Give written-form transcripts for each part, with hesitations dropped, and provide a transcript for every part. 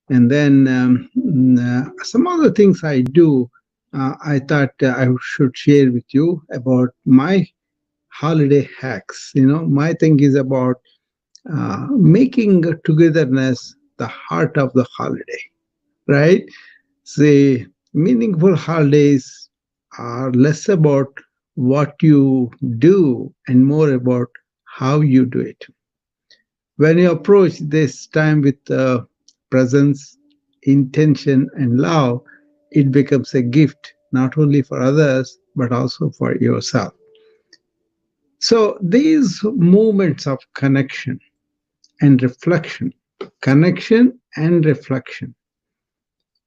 And then some other things I do. I thought I should share with you about my holiday hacks. My thing is about making togetherness the heart of the holiday, right? Say, meaningful holidays are less about what you do and more about how you do it. When you approach this time with presence, intention, and love, it becomes a gift not only for others but also for yourself. So, these moments of and reflection, connection and reflection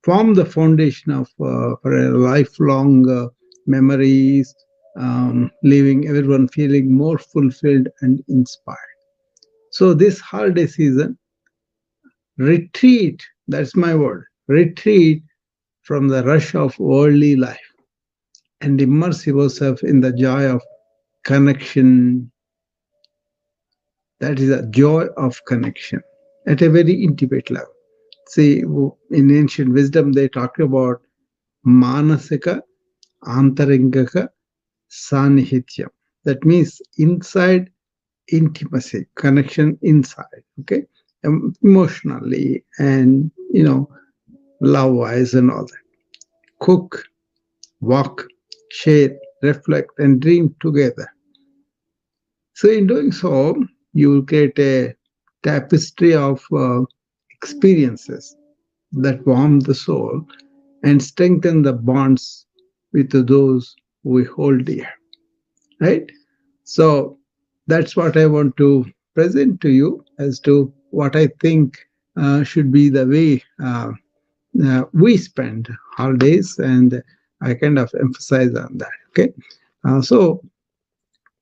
form the foundation of for a lifelong memories, leaving everyone feeling more fulfilled and inspired. So this holiday season, retreat, that's my word, retreat from the rush of worldly life and immerse yourself in the joy of connection. That is a joy of connection at a very intimate level. See, in ancient wisdom, they talk about manasika antarangaka sanihityam. That means inside intimacy, connection inside, okay, emotionally and love wise and all that. Cook, walk, share, reflect, and dream together. So, in doing so, you will create a tapestry of experiences that warm the soul and strengthen the bonds with those we hold dear, right? So that's what I want to present to you as to what I think should be the way we spend holidays, and I kind of emphasize on that. Okay, so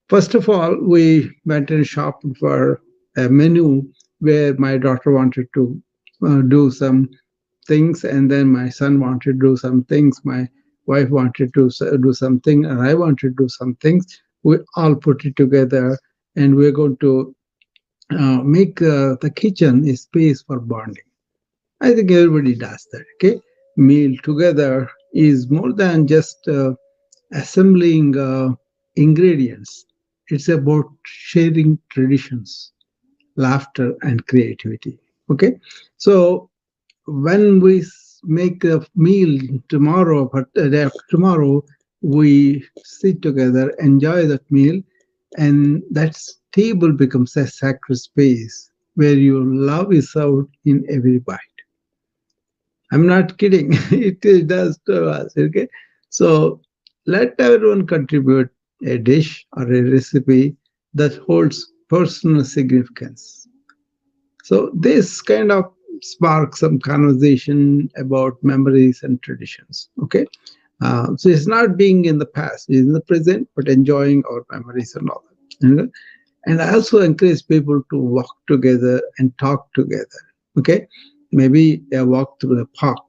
first of all, we went and shopped for a menu where my daughter wanted to do some things, and then my son wanted to do some things, my wife wanted to do something, and I wanted to do some things. We all put it together, and we're going to make the kitchen a space for bonding. I think everybody does that. Okay, meal together is more than just assembling ingredients. It's about sharing traditions, laughter, and creativity. Okay, so when we make a meal tomorrow, but the day after tomorrow, we sit together, enjoy that meal, and that table becomes a sacred space where your love is served in every bite. I'm not kidding. It does to us. Okay. So let everyone contribute a dish or a recipe that holds personal significance. So this kind of sparks some conversation about memories and traditions. Okay. So it's not being in the past, it's in the present, but enjoying our memories and all that. And I also encourage people to walk together and talk together. Okay, maybe a walk through the park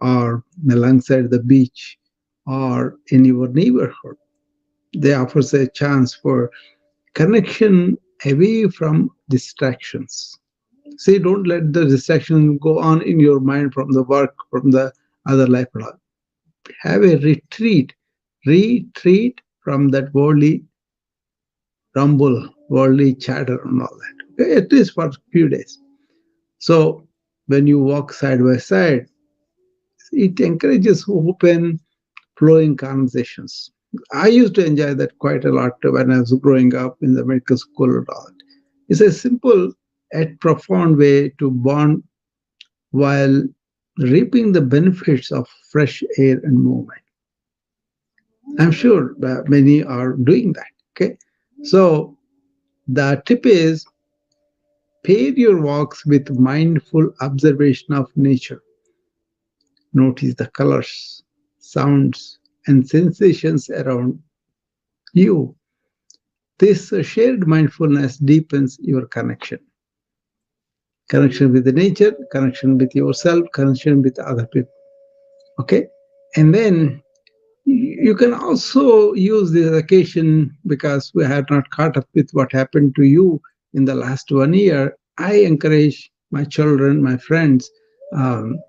or alongside the beach or in your neighborhood. They offers a chance for connection away from distractions. See, don't let the distraction go on in your mind from the work, from the other life. Have a retreat from that worldly rumble, worldly chatter, and all that. Okay, at least for a few days. So when you walk side by side, it encourages open, flowing conversations. I used to enjoy that quite a lot when I was growing up in the medical school and all. It's a simple yet profound way to bond while reaping the benefits of fresh air and movement. I'm sure that many are doing that. Okay, so the tip is pair your walks with mindful observation of nature. Notice the colors, sounds, and sensations around you. This shared mindfulness deepens your connection with the nature, connection with yourself, connection with other people. Okay, and then you can also use this occasion because we have not caught up with what happened to you in the last 1 year. I encourage my children, my friends, Um,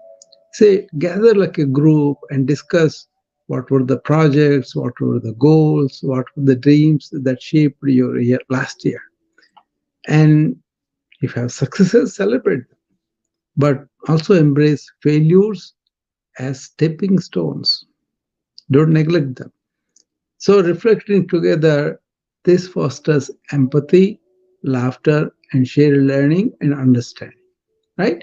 Say, gather like a group and discuss what were the projects, what were the goals, what were the dreams that shaped your year last year. And if you have successes, celebrate them, but also embrace failures as stepping stones. Don't neglect them. So, reflecting together, this fosters empathy, laughter, and shared learning and understanding, right?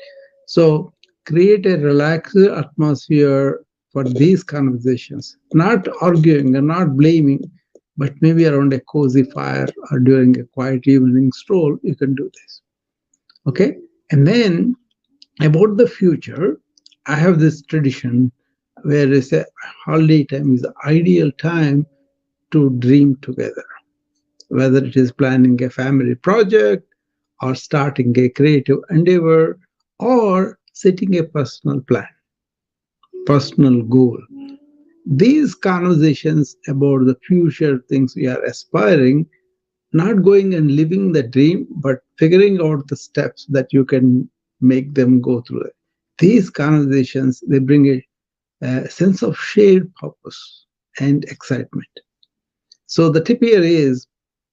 So, create a relaxed atmosphere for these conversations, not arguing and not blaming, but maybe around a cozy fire or during a quiet evening stroll, you can do this. Okay. And then about the future, I have this tradition where they say holiday time is the ideal time to dream together, whether it is planning a family project or starting a creative endeavor or setting a personal plan, personal goal. These conversations about the future things we are aspiring, not going and living the dream, but figuring out the steps that you can make them go through it. These conversations, they bring a sense of shared purpose and excitement. So the tip here is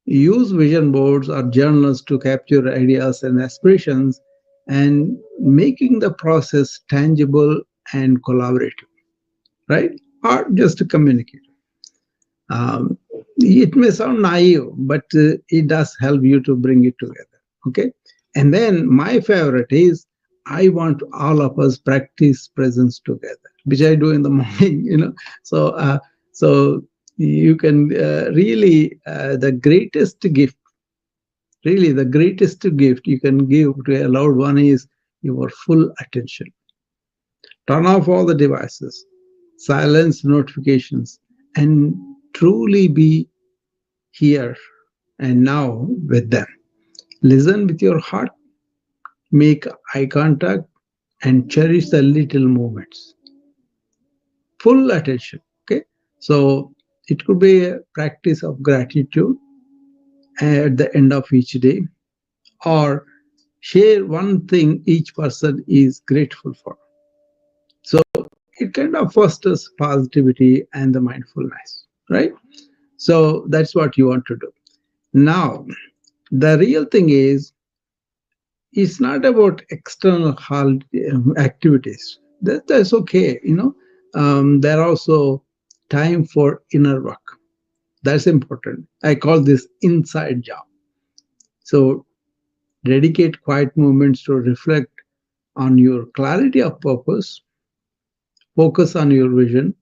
use vision boards or journals to capture ideas and aspirations and making the process tangible and collaborative, right? Or just to communicate. It may sound naive, but it does help you to bring it together. Okay. And then my favorite is I want all of us practice presence together, which I do in the morning, So you can the greatest gift, really the greatest gift you can give to a loved one is your full attention. Turn off all the devices, silence notifications, and truly be here and now with them. Listen with your heart, make eye contact, and cherish the little moments. Full attention. Okay. So it could be a practice of gratitude at the end of each day, or share one thing each person is grateful for. So it kind of fosters positivity and the mindfulness, right? So that's what you want to do. Now, the real thing is, it's not about external activities. That's okay, there are also time for inner work. That's important. I call this inside job. So dedicate quiet moments to reflect on your clarity of purpose, focus on your vision,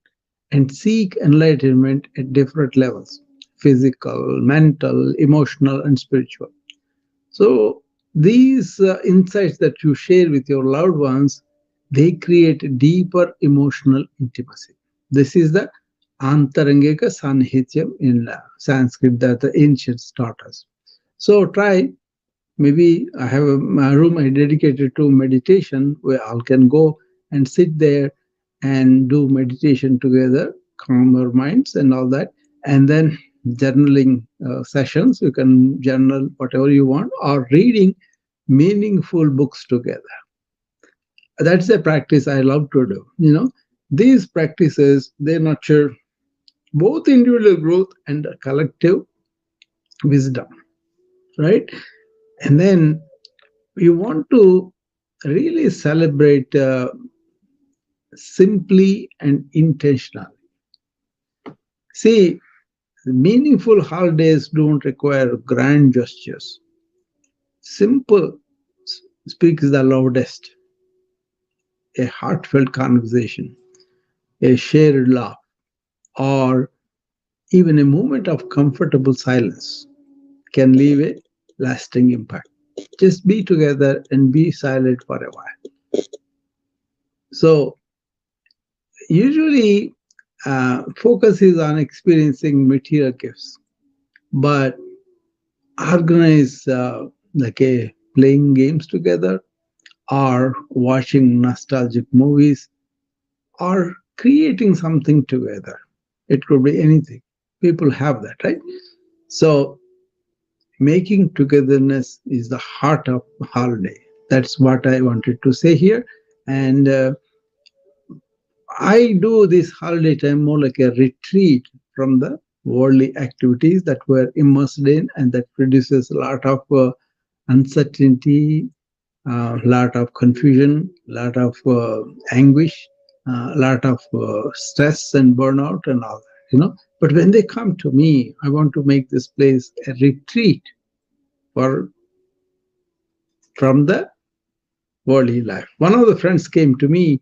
and seek enlightenment at different levels: physical, mental, emotional, and spiritual. So these insights that you share with your loved ones, they create deeper emotional intimacy. This is the Antarangika Sanhityam in Sanskrit that the ancients taught us. So try. Maybe I have a room I dedicated to meditation where all can go and sit there and do meditation together, calm our minds and all that. And then journaling sessions, you can journal whatever you want, or reading meaningful books together. That's a practice I love to do. These practices, they nurture both individual growth and collective wisdom, right? And then we want to really celebrate simply and intentionally. See, meaningful holidays don't require grand gestures. Simple speaks the loudest. A heartfelt conversation, a shared laugh, or even a moment of comfortable silence can leave a lasting impact. Just be together and be silent for a while. So, usually, focus is on experiencing material gifts, but organize like a playing games together, or watching nostalgic movies, or creating something together. It could be anything. People have that, right? So making togetherness is the heart of holiday. That's what I wanted to say here. And I do this holiday time more like a retreat from the worldly activities that we're immersed in, and that produces a lot of uncertainty, a lot of confusion, a lot of anguish, a lot of stress and burnout and all that. But when they come to me, I want to make this place a retreat for from the worldly life. One of the friends came to me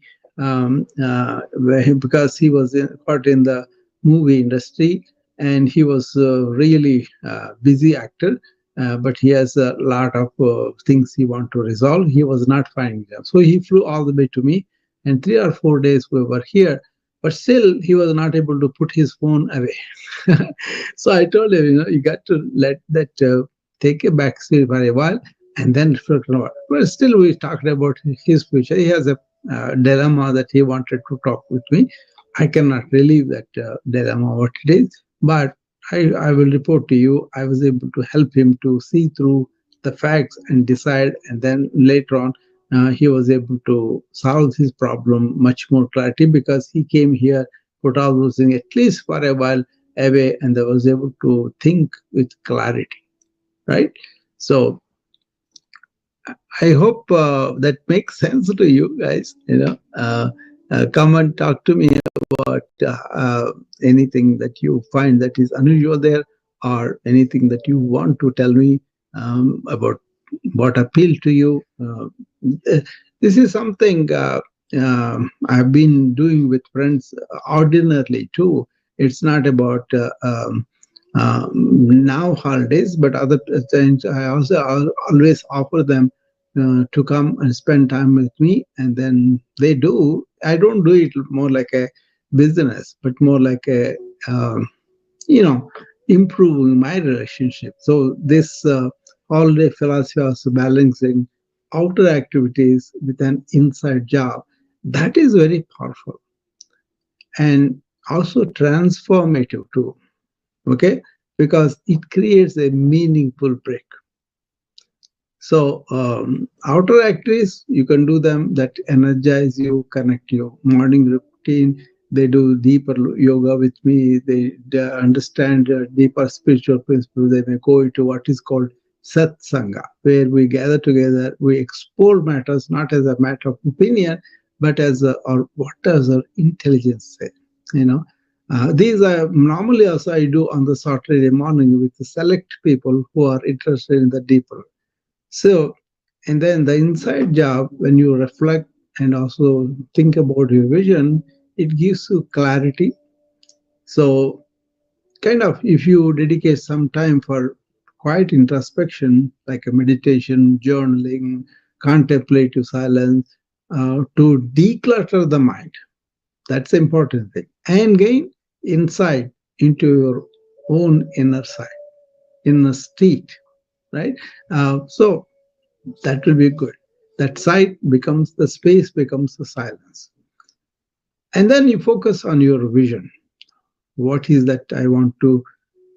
because he was caught in the movie industry, and he was really busy actor, but he has a lot of things he want to resolve. He was not finding them, so he flew all the way to me, and 3 or 4 days we were here. But still, he was not able to put his phone away. So I told him, you got to let that take a backseat for a while, and then reflect on what. But still, we talked about his future. He has a dilemma that he wanted to talk with me. I cannot relieve that dilemma, what it is, but I will report to you. I was able to help him to see through the facts and decide, and then later on, he was able to solve his problem much more clarity, because he came here, put all those things at least for a while away, and I was able to think with clarity, right? So I hope that makes sense to you guys. Come and talk to me about anything that you find that is unusual there, or anything that you want to tell me about what appealed to you. This is something I've been doing with friends ordinarily too. It's not about now holidays, but other times I also always offer them to come and spend time with me, and then they do. I don't do it more like a business, but more like a you know improving my relationship. So this holiday philosophy of balancing outer activities with an inside job, that is very powerful and also transformative too. Okay, because it creates a meaningful break. So outer activities, you can do them that energize you, connect you. Morning routine, they do deeper yoga with me. They understand deeper spiritual principles. They may go into what is called satsanga, where we gather together, we explore matters not as a matter of opinion, but as or what does our intelligence say. You know, these are normally also I do on the Saturday morning with the select people who are interested in the deeper. So, and then the inside job, when you reflect and also think about your vision, it gives you clarity. So, kind of, if you dedicate some time for quiet introspection, like a meditation, journaling, contemplative silence, to declutter the mind, that's the important thing, and gain insight into your own inner side, inner state, right? So that will be good. That side becomes the space, becomes the silence. And then you focus on your vision. What is that I want to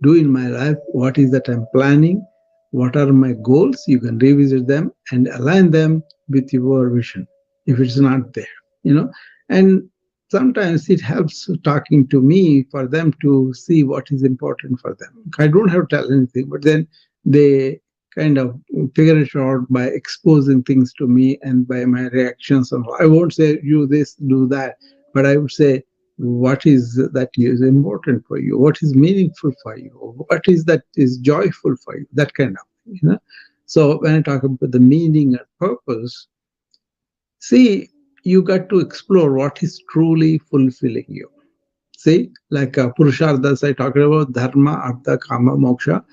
do in my life? What is that I'm planning? What are my goals? You can revisit them and align them with your vision if it's not there, you know. And sometimes it helps talking to me for them to see what is important for them. I don't have to tell anything, but then they kind of figure it out by exposing things to me and by my reactions. And I won't say you this, do that, but I would say what is that is important for you, what is meaningful for you, what is that is joyful for you, that kind of thing. So when I talk about the meaning and purpose, see, you got to explore what is truly fulfilling you. See, like purusharthas I talked about, dharma, artha, kama, moksha.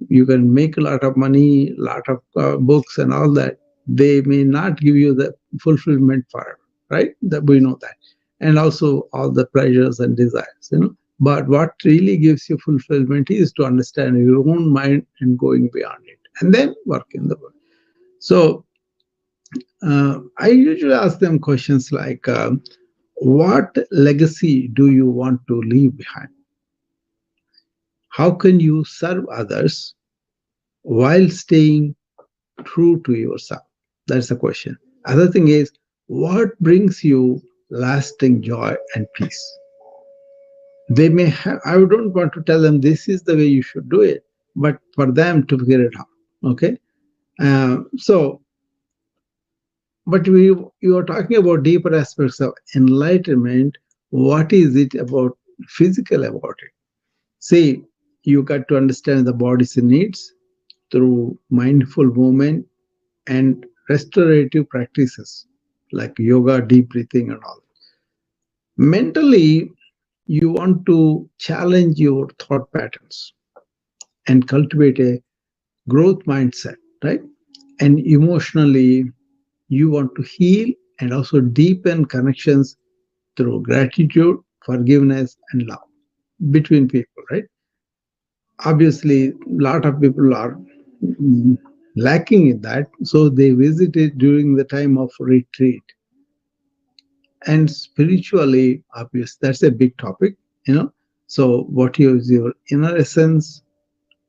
You can make a lot of money, lot of books and all that. They may not give you the fulfillment forever, right? That we know that. And also all the pleasures and desires. But what really gives you fulfillment is to understand your own mind and going beyond it, and then work in the world. So I usually ask them questions like, what legacy do you want to leave behind? How can you serve others while staying true to yourself? That's the question. Other thing is, what brings you lasting joy and peace. They may have, I don't want to tell them this is the way you should do it, but for them to figure it out. Okay. So, but you are talking about deeper aspects of enlightenment. What is it about physical about it? See, you got to understand the body's needs through mindful movement and restorative practices like yoga, deep breathing, and all. Mentally, you want to challenge your thought patterns and cultivate a growth mindset, right? And emotionally, you want to heal and also deepen connections through gratitude, forgiveness, and love between people, right? Obviously, a lot of people are lacking in that, so they visit it during the time of retreat. And spiritually, obvious, that's a big topic, you know. So, what is your inner essence?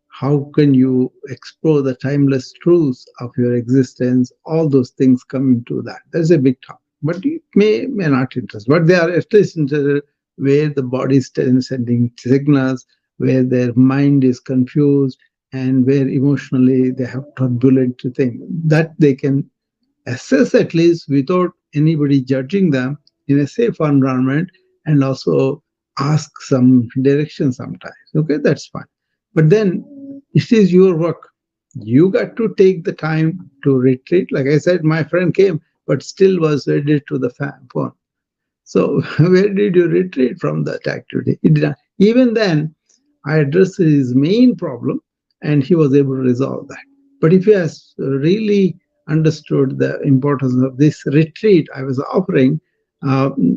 How can you explore the timeless truths of your existence? All those things come into that. That's a big topic, but it may not interest. But they are at least interested where the body is sending signals, where their mind is confused, and where emotionally they have turbulent thing that they can assess at least without anybody judging them in a safe environment, and also ask some direction sometimes. Okay, that's fine. But then it is your work. You got to take the time to retreat. Like I said, my friend came, but still was addicted to the phone. So where did you retreat from that activity? It did not. Even then, I addressed his main problem, and he was able to resolve that. But if he has really understood the importance of this retreat I was offering,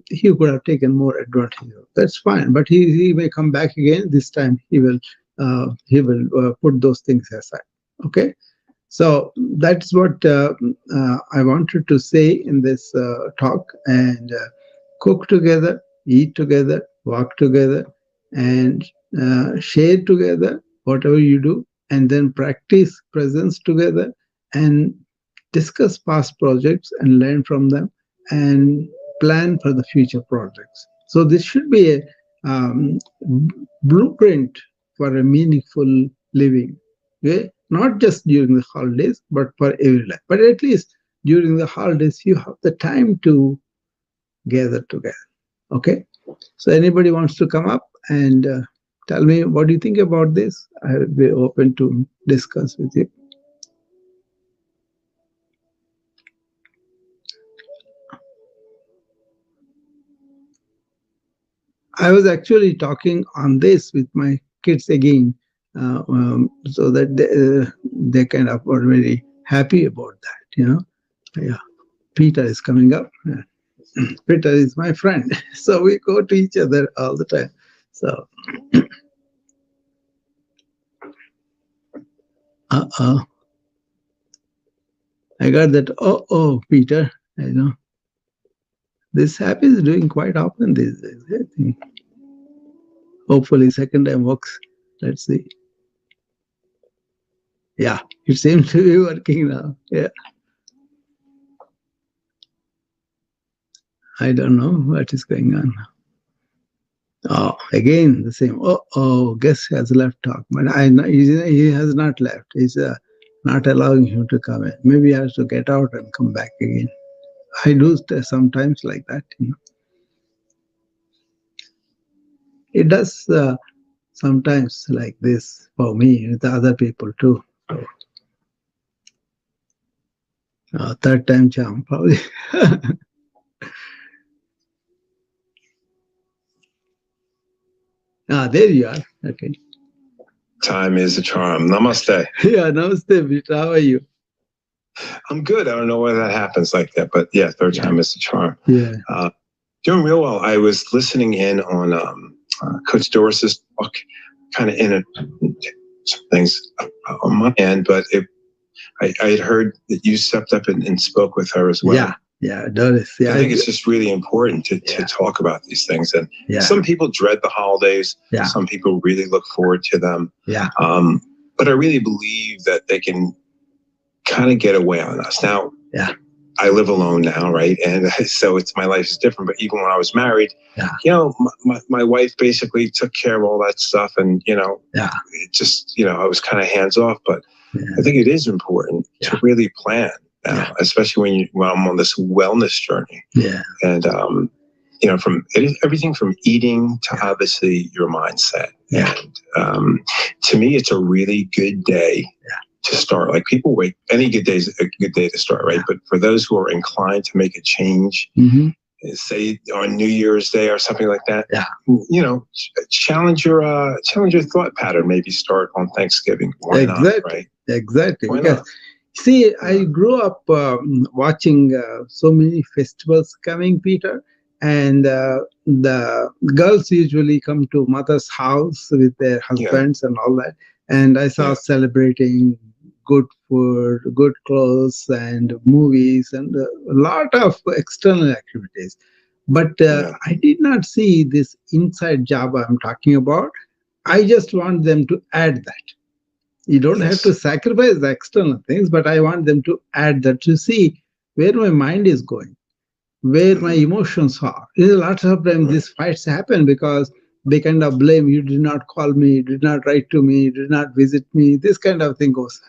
he could have taken more advantage of. That's fine. But he may come back again. This time he will put those things aside. Okay. So that's what I wanted to say in this talk. And cook together, eat together, walk together, and share together whatever you do, and then practice presence together and discuss past projects and learn from them and plan for the future projects. So this should be a blueprint for a meaningful living. Okay? Not just during the holidays, but for every life. But at least during the holidays, you have the time to gather together. Okay. So anybody wants to come up and tell me what do you think about this? I will be open to discuss with you. I was actually talking on this with my kids again, so that they kind of were very happy about that. Yeah. Peter is coming up. Peter is my friend, so we go to each other all the time. So, uh-oh, I got that. Oh, Peter, this app is doing quite often these days. I think. Hopefully, second time works. Let's see. Yeah, it seems to be working now. Yeah. I don't know what is going on. Oh, again the same. Guest has left talk, but he has not left. He's not allowing him to come in. Maybe he has to get out and come back again. I do sometimes like that. It does sometimes like this for me with other people too. So, third time charm probably. There you are. Okay. Time is a charm. Namaste. Yeah, namaste, Vita. How are you? I'm good. I don't know why that happens like that, but yeah, third time is a charm. Yeah. Doing real well. I was listening in on Coach Doris's book, kind of in some things on my end, but I had heard that you stepped up and spoke with her as well. Yeah, Doris. Yeah, I think it's just really important to talk about these things. And some people dread the holidays. Yeah. Some people really look forward to them. Yeah. But I really believe that they can kind of get away on us. Now, I live alone now, right? And so it's my life is different. But even when I was married, my wife basically took care of all that stuff, and it just I was kind of hands off. But I think it is important to really plan now, especially when I'm on this wellness journey. And from everything from eating to obviously your mindset. And to me, it's a really good day to start. Like people wait, any good day is a good day to start, right? But for those who are inclined to make a change, say on New Year's Day or something like that, challenge your thought pattern. Maybe start on Thanksgiving. Why not, right? Exactly. Why because not? see, I grew up watching so many festivals coming, Peter, and the girls usually come to mother's house with their husbands and all that. And I saw celebrating good food, good clothes, and movies, and a lot of external activities. But I did not see this inside job I'm talking about. I just want them to add that. You don't have to sacrifice the external things, but I want them to add that to see where my mind is going, where my emotions are. A lot of times these fights happen because they kind of blame, you did not call me, you did not write to me, you did not visit me. This kind of thing goes.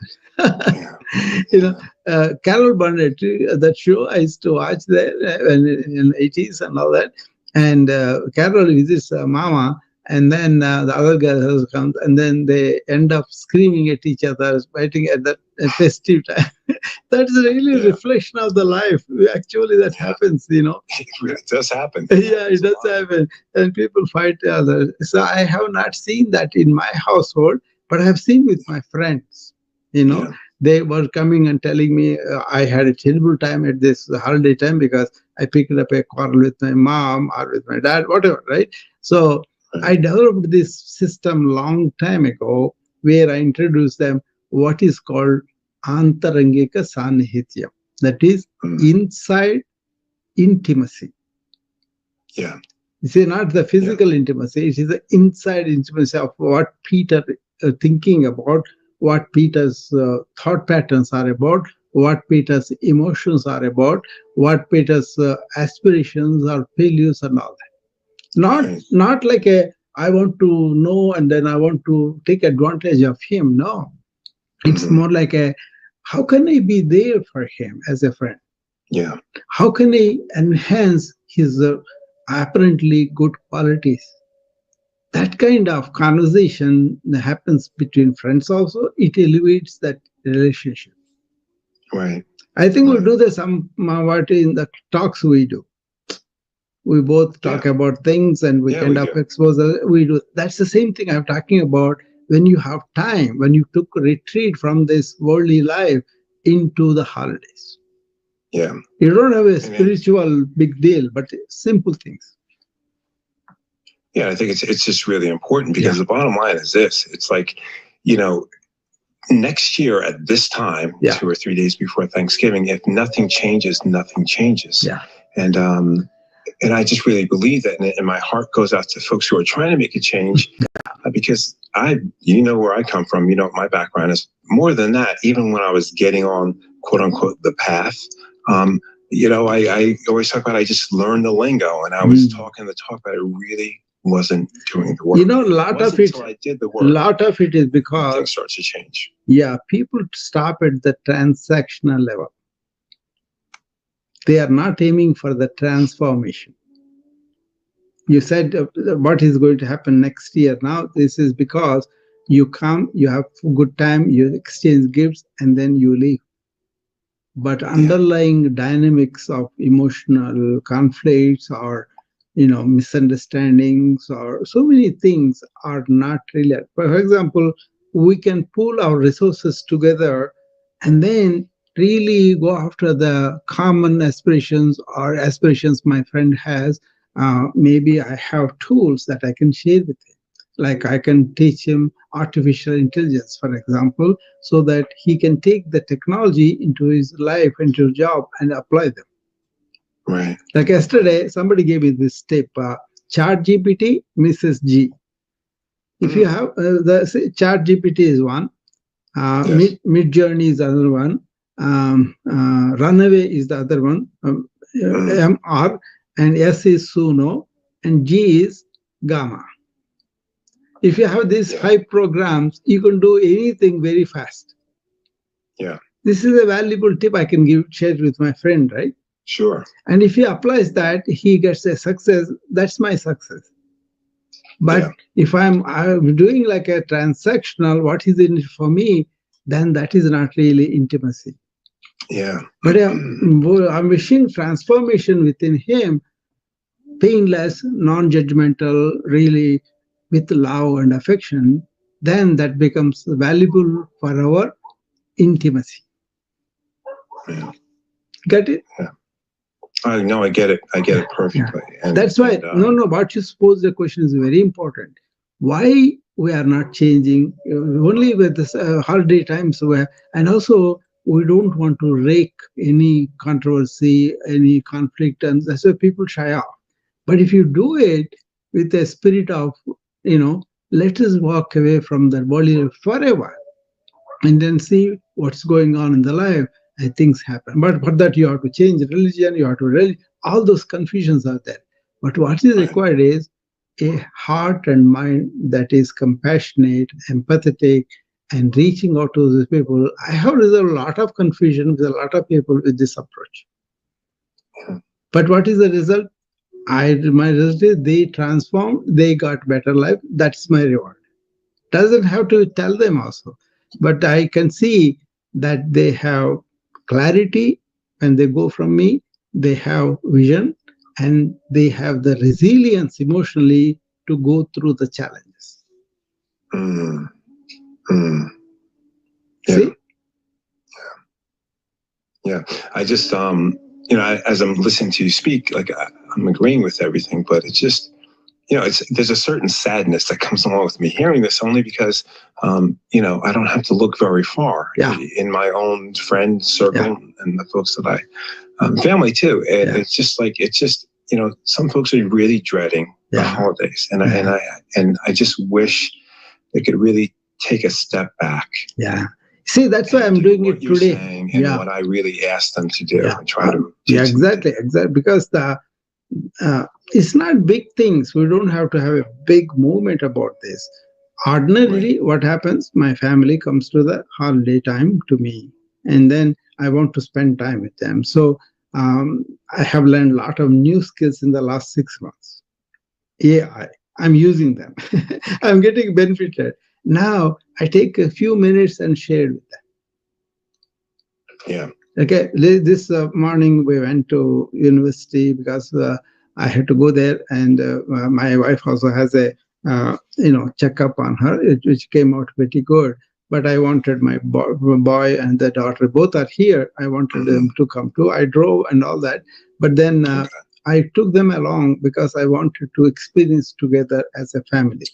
Carol Burnett, that show I used to watch there in the 80s and all that. And Carol visits Mama, and then the other girl comes, and then they end up screaming at each other, fighting at that festive time. That's really a reflection of the life. Actually, that happens, It does happen. Yeah, it does happen. And people fight each other. So I have not seen that in my household, but I have seen with my friends. They were coming and telling me I had a terrible time at this holiday time because I picked up a quarrel with my mom or with my dad, whatever, right? So I developed this system long time ago where I introduced them what is called Antarangika Sanihitya. That is inside intimacy. Yeah. You see, not the physical intimacy, it is the inside intimacy of what Peter thinking about, what Peter's thought patterns are about, what Peter's emotions are about, what Peter's aspirations or failures and all that. Not like I want to know and then I want to take advantage of him. No. It's more like how can I be there for him as a friend? Yeah. How can I enhance his apparently good qualities? That kind of conversation happens between friends also. It elevates that relationship. Right. I think we'll do this what in the talks we do. We both talk about things and we kind of expose. We do. That's the same thing I'm talking about. When you have time, when you took a retreat from this worldly life into the holidays. Yeah. You don't have a spiritual big deal, but simple things. Yeah, I think it's just really important because the bottom line is this. It's like, next year at this time, 2 or 3 days before Thanksgiving, if nothing changes, nothing changes. Yeah. And I just really believe that, and my heart goes out to folks who are trying to make a change, because where I come from, my background is more than that. Even when I was getting on, quote unquote, the path, I always talk about, I just learned the lingo and I was talking the talk, but I really wasn't doing the work. A lot of it, I did the work, lot of it is because things start to change. Yeah, people stop at the transactional level. They are not aiming for the transformation. You said what is going to happen next year. Now, this is because you come, you have a good time, you exchange gifts, and then you leave. But underlying dynamics of emotional conflicts or misunderstandings or so many things are not really. For example, we can pool our resources together and then really go after the common aspirations or aspirations my friend has. Maybe I have tools that I can share with him. Like I can teach him artificial intelligence, for example, so that he can take the technology into his life, into his job, and apply them. Right. Like yesterday, somebody gave me this tip, Chat GPT, Mrs. G. If you have, Chat GPT is one, Mid Journey is another one, Runaway is the other one. M-R, and S is Suno, and G is Gamma. If you have these 5 programs, you can do anything very fast. Yeah. This is a valuable tip I can share with my friend, right? Sure. And if he applies that, he gets a success. That's my success. But if I'm doing like a transactional, what is in it for me, then that is not really intimacy. Yeah. But I'm wishing transformation within him, painless, non-judgmental, really with love and affection, then that becomes valuable for our intimacy. Yeah. Get it? Yeah. I know, I get it. I get it perfectly. Yeah. And that's why, what you suppose the question is very important. Why we are not changing only with this holiday times, and also we don't want to rake any controversy, any conflict, and that's why people shy off. But if you do it with a spirit of, let us walk away from that body for a while and then see what's going on in the life, and things happen. But for that, you have to change religion, you have to all those confusions are there. But what is required is a heart and mind that is compassionate, empathetic, and reaching out to these people. I have resolved a lot of confusion with a lot of people with this approach. But what is the result? My result is they transformed, they got better life. That's my reward. Doesn't have to tell them also, but I can see that they have clarity when they go from me. They have vision, and they have the resilience emotionally to go through the challenges. Yeah. See? Yeah. I just, as I'm listening to you speak, like I'm agreeing with everything, but it's just, there's a certain sadness that comes along with me hearing this, only because, I don't have to look very far in my own friend circle and the folks that family too. It's just like, some folks are really dreading the holidays, and I just wish they could really take a step back. Yeah. See, that's why I'm doing it today. And what I really asked them to do and try to. Exactly. Because it's not big things. We don't have to have a big movement about this. Ordinarily, what happens? My family comes to the holiday time to me, and then I want to spend time with them. So I have learned a lot of new skills in the last 6 months. AI, I'm using them. I'm getting benefited. Now I take a few minutes and share with them. Yeah. Okay. This morning we went to university because I had to go there, and my wife also has a checkup on her, which came out pretty good. But I wanted my boy and the daughter, both are here. I wanted them to come too. I drove and all that, but then I took them along because I wanted to experience together as a family.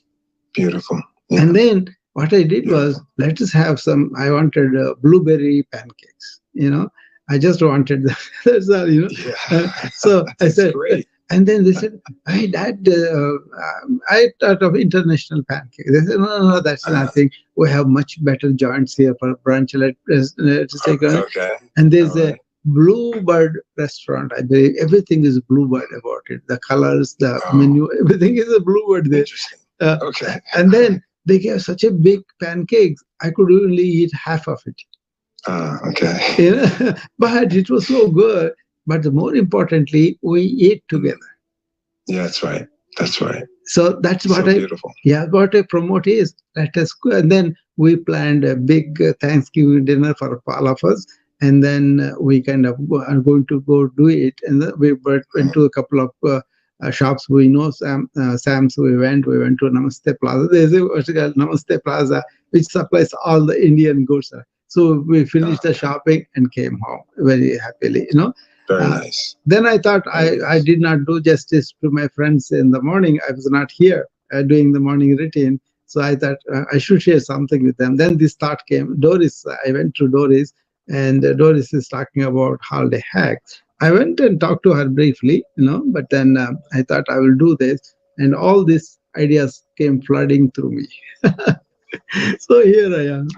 Beautiful. Yeah. And then what I did was, let us have some. I wanted blueberry pancakes. I just wanted that. That's all. So I said, great. And then they said, "Hey, Dad, I thought of international pancakes." They said, "No, that's nothing. We have much better joints here for brunch. Let's take on." Okay. And there's a Bluebird restaurant. I believe everything is Bluebird about it. The colors, the menu, everything is a Bluebird there. Interesting. Okay. And then they gave such a big pancakes. I could only eat half of it. Okay. But it was so good. But more importantly, we ate together. Yeah, that's right. That's right. So that's what beautiful. What I promote is, let us go. And then we planned a big Thanksgiving dinner for all of us. And then we kind of are going to go do it. And then we went to a couple of shops we know. Sam's, we went to Namaste Plaza. There's a Namaste Plaza, which supplies all the Indian goods. So we finished the shopping and came home very happily, Very nice. Then I thought I did not do justice to my friends in the morning. I was not here doing the morning routine. So I thought I should share something with them. Then this thought came. Doris, I went to Doris, and Doris is talking about holiday hacks. I went and talked to her briefly, but then I thought I will do this. And all these ideas came flooding through me. So here I am.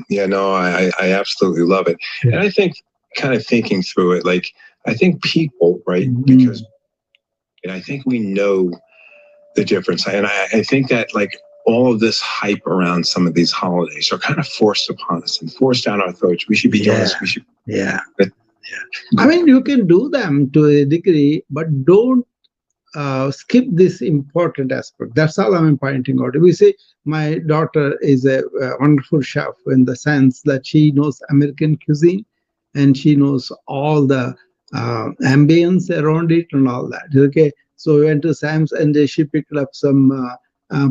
Yeah, no, I absolutely love it. Yeah. And I think, kind of thinking through it, like, I think people, right, Mm. because and I think we know the difference. And I think that, like, all of this hype around some of these holidays are kind of forced upon us and forced down our throats. We should be doing this. We should. Yeah. I mean, you can do them to a degree, but don't skip this important aspect. That's all I'm pointing out. We say my daughter is a wonderful chef in the sense that she knows American cuisine and she knows all the ambience around it and all that. Okay, so we went to Sam's and she picked up some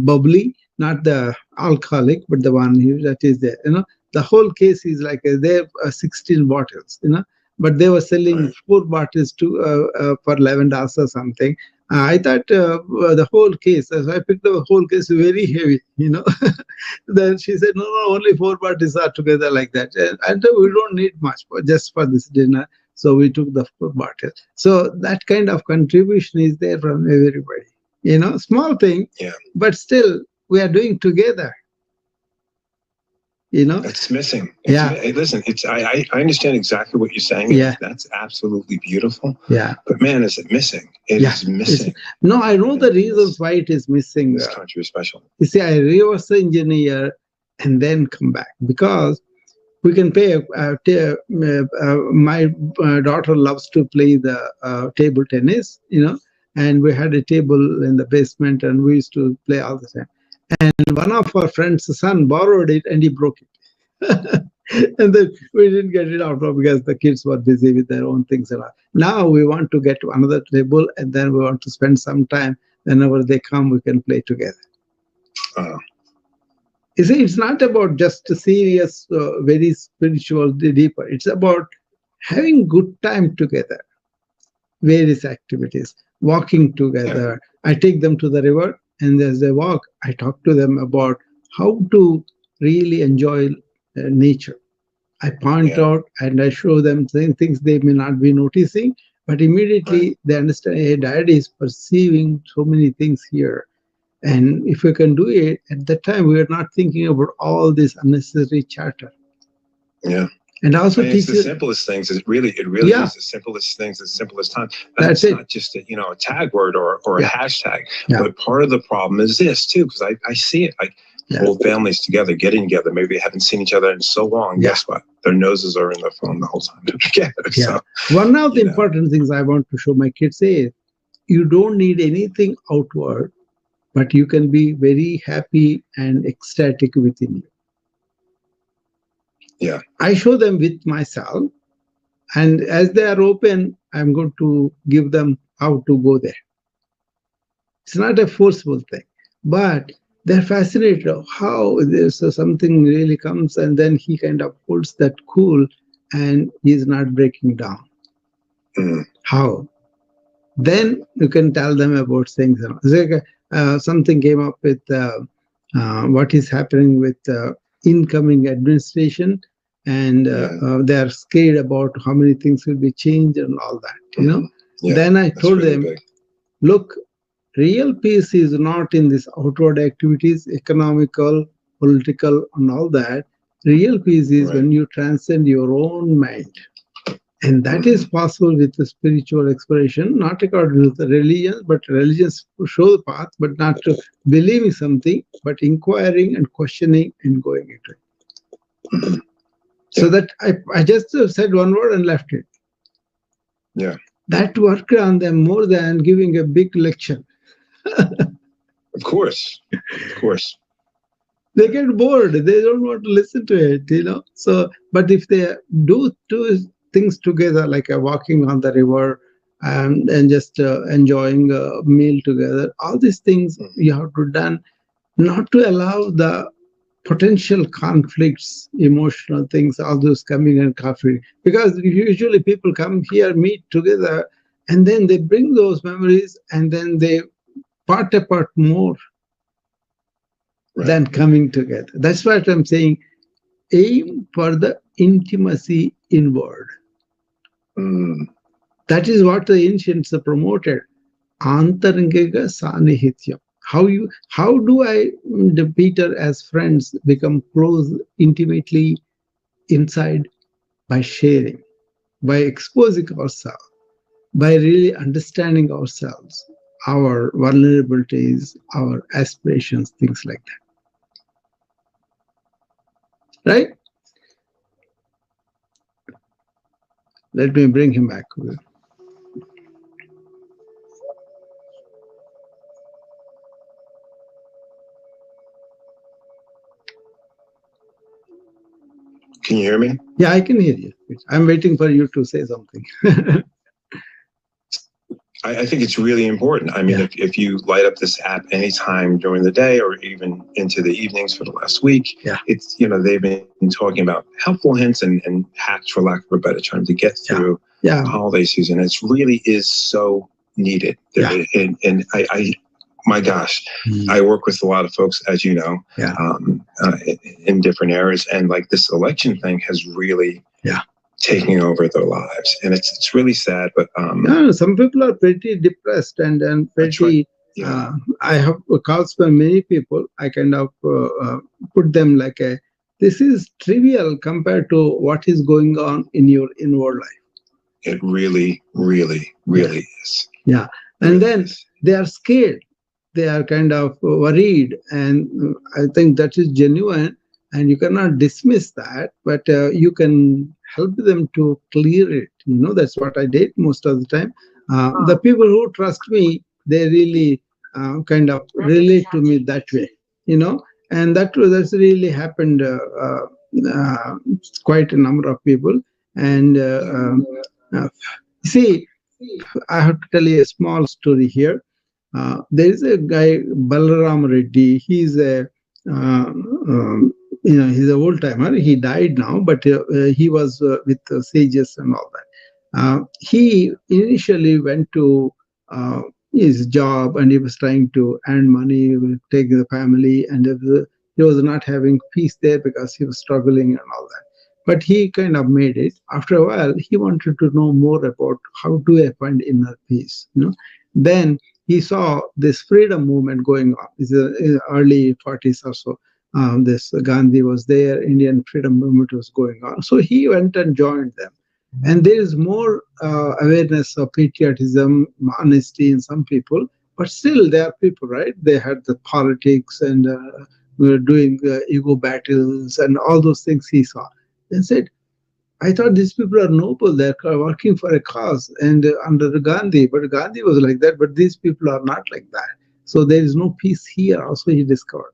bubbly, not the alcoholic, but the one that is there. The whole case is like they have 16 bottles. But they were selling 4 bottles to for $11 or something. I thought the whole case, so I picked the whole case very heavy. Then she said, no, only 4 bottles are together like that. And we don't need much just for this dinner. So we took the 4 bottles. So that kind of contribution is there from everybody. Small thing, but still we are doing together. It's missing. Hey, listen, I understand exactly what you're saying. Yeah. That's absolutely beautiful. Yeah. But man, is it missing? It is missing. No, I know the reasons why it is missing. This country is special. You see, I reverse engineer and then come back because we can pay. My daughter loves to play the table tennis, and we had a table in the basement and we used to play all the time. And one of our friends' son borrowed it and he broke it. And then we didn't get it out because the kids were busy with their own things. Now we want to get to another table and then we want to spend some time. Whenever they come, we can play together. You see, it's not about just a serious, very spiritual, deeper. It's about having good time together, various activities, walking together. I take them to the river, and as they walk, I talk to them about how to really enjoy nature. I point out and I show them things they may not be noticing, but immediately they understand, hey, dad is perceiving so many things here. And if we can do it, at that time, we are not thinking about all this unnecessary chatter. Yeah. And also it's the simplest things. It really is the simplest things, the simplest time. That's not just a tag word or a hashtag. But part of the problem is this too, because I see it like whole families getting together. Maybe they haven't seen each other in so long. Guess what? Their noses are in the phone the whole time together. So, one of the important things I want to show my kids is you don't need anything outward, but you can be very happy and ecstatic within you. Yeah. I show them with myself, and as they are open, I'm going to give them how to go there. It's not a forceful thing, but they're fascinated of how there's something really comes and then he kind of holds that cool and he's not breaking down. How? Then you can tell them about things. Something came up with what is happening with incoming administration, and they are scared about how many things will be changed and all that. Then I told them, look, real peace is not in these outward activities, economical, political, and all that. Real peace is when you transcend your own mind. And that is possible with the spiritual exploration, not according to the religion, but religions show the path, but not to believing something, but inquiring and questioning and going into it. So that I just said one word and left it. Yeah. That worked on them more than giving a big lecture. Of course. They get bored. They don't want to listen to it, So, but if they do things together, like walking on the river and just enjoying a meal together, all these things you have to done not to allow the potential conflicts, emotional things, all those coming and conflict. Because usually people come here, meet together, and then they bring those memories and then they part apart more than coming together. That's what I'm saying. Aim for the intimacy inward. That is what the ancients promoted. Antarangiga sanihityam. How do I, the Peter, as friends, become close intimately inside? By sharing, by exposing ourselves, by really understanding ourselves, our vulnerabilities, our aspirations, things like that. Right? Let me bring him back. Can you hear me? Yeah, I can hear you. I'm waiting for you to say something. I think it's really important. I mean, Yeah. if you light up this app anytime during the day or even into the evenings for the last week, Yeah. it's, they've been talking about helpful hints and hacks, for lack of a better term, to get through Yeah. the holiday season. It really is so needed. Yeah. And my gosh, I work with a lot of folks, as you know, Yeah. In different areas. And like this election thing has really taking over their lives, and it's really sad. But no, some people are pretty depressed and pretty. Yeah. I have calls from many people. I kind of put them like a. This is trivial compared to what is going on in your inward life. It really, really, really is. Yeah, and really then they are scared. They are kind of worried, and I think that is genuine. And you cannot dismiss that, but you can help them to clear it. That's what I did most of the time. The people who trust me, they really kind of relate to me that way. And that's really happened. Uh, Quite a number of people, and uh, see, I have to tell you a small story here. There is a guy, Balaram Reddy. He's he's an old timer. He died now, but he was with sages and all that. He initially went to his job and he was trying to earn money, take the family, and he was not having peace there because he was struggling and all that. But he kind of made it. After a while, he wanted to know more about how do I find inner peace. Then he saw this freedom movement going on. It's the early 40s or so. This Gandhi was there, Indian freedom movement was going on. So he went and joined them. And there is more awareness of patriotism, honesty in some people, but still there are people, right? They had the politics and were doing ego battles and all those things he saw. And said, I thought these people are noble. They're working for a cause and under Gandhi. But Gandhi was like that. But these people are not like that. So there is no peace here. Also, he discovered,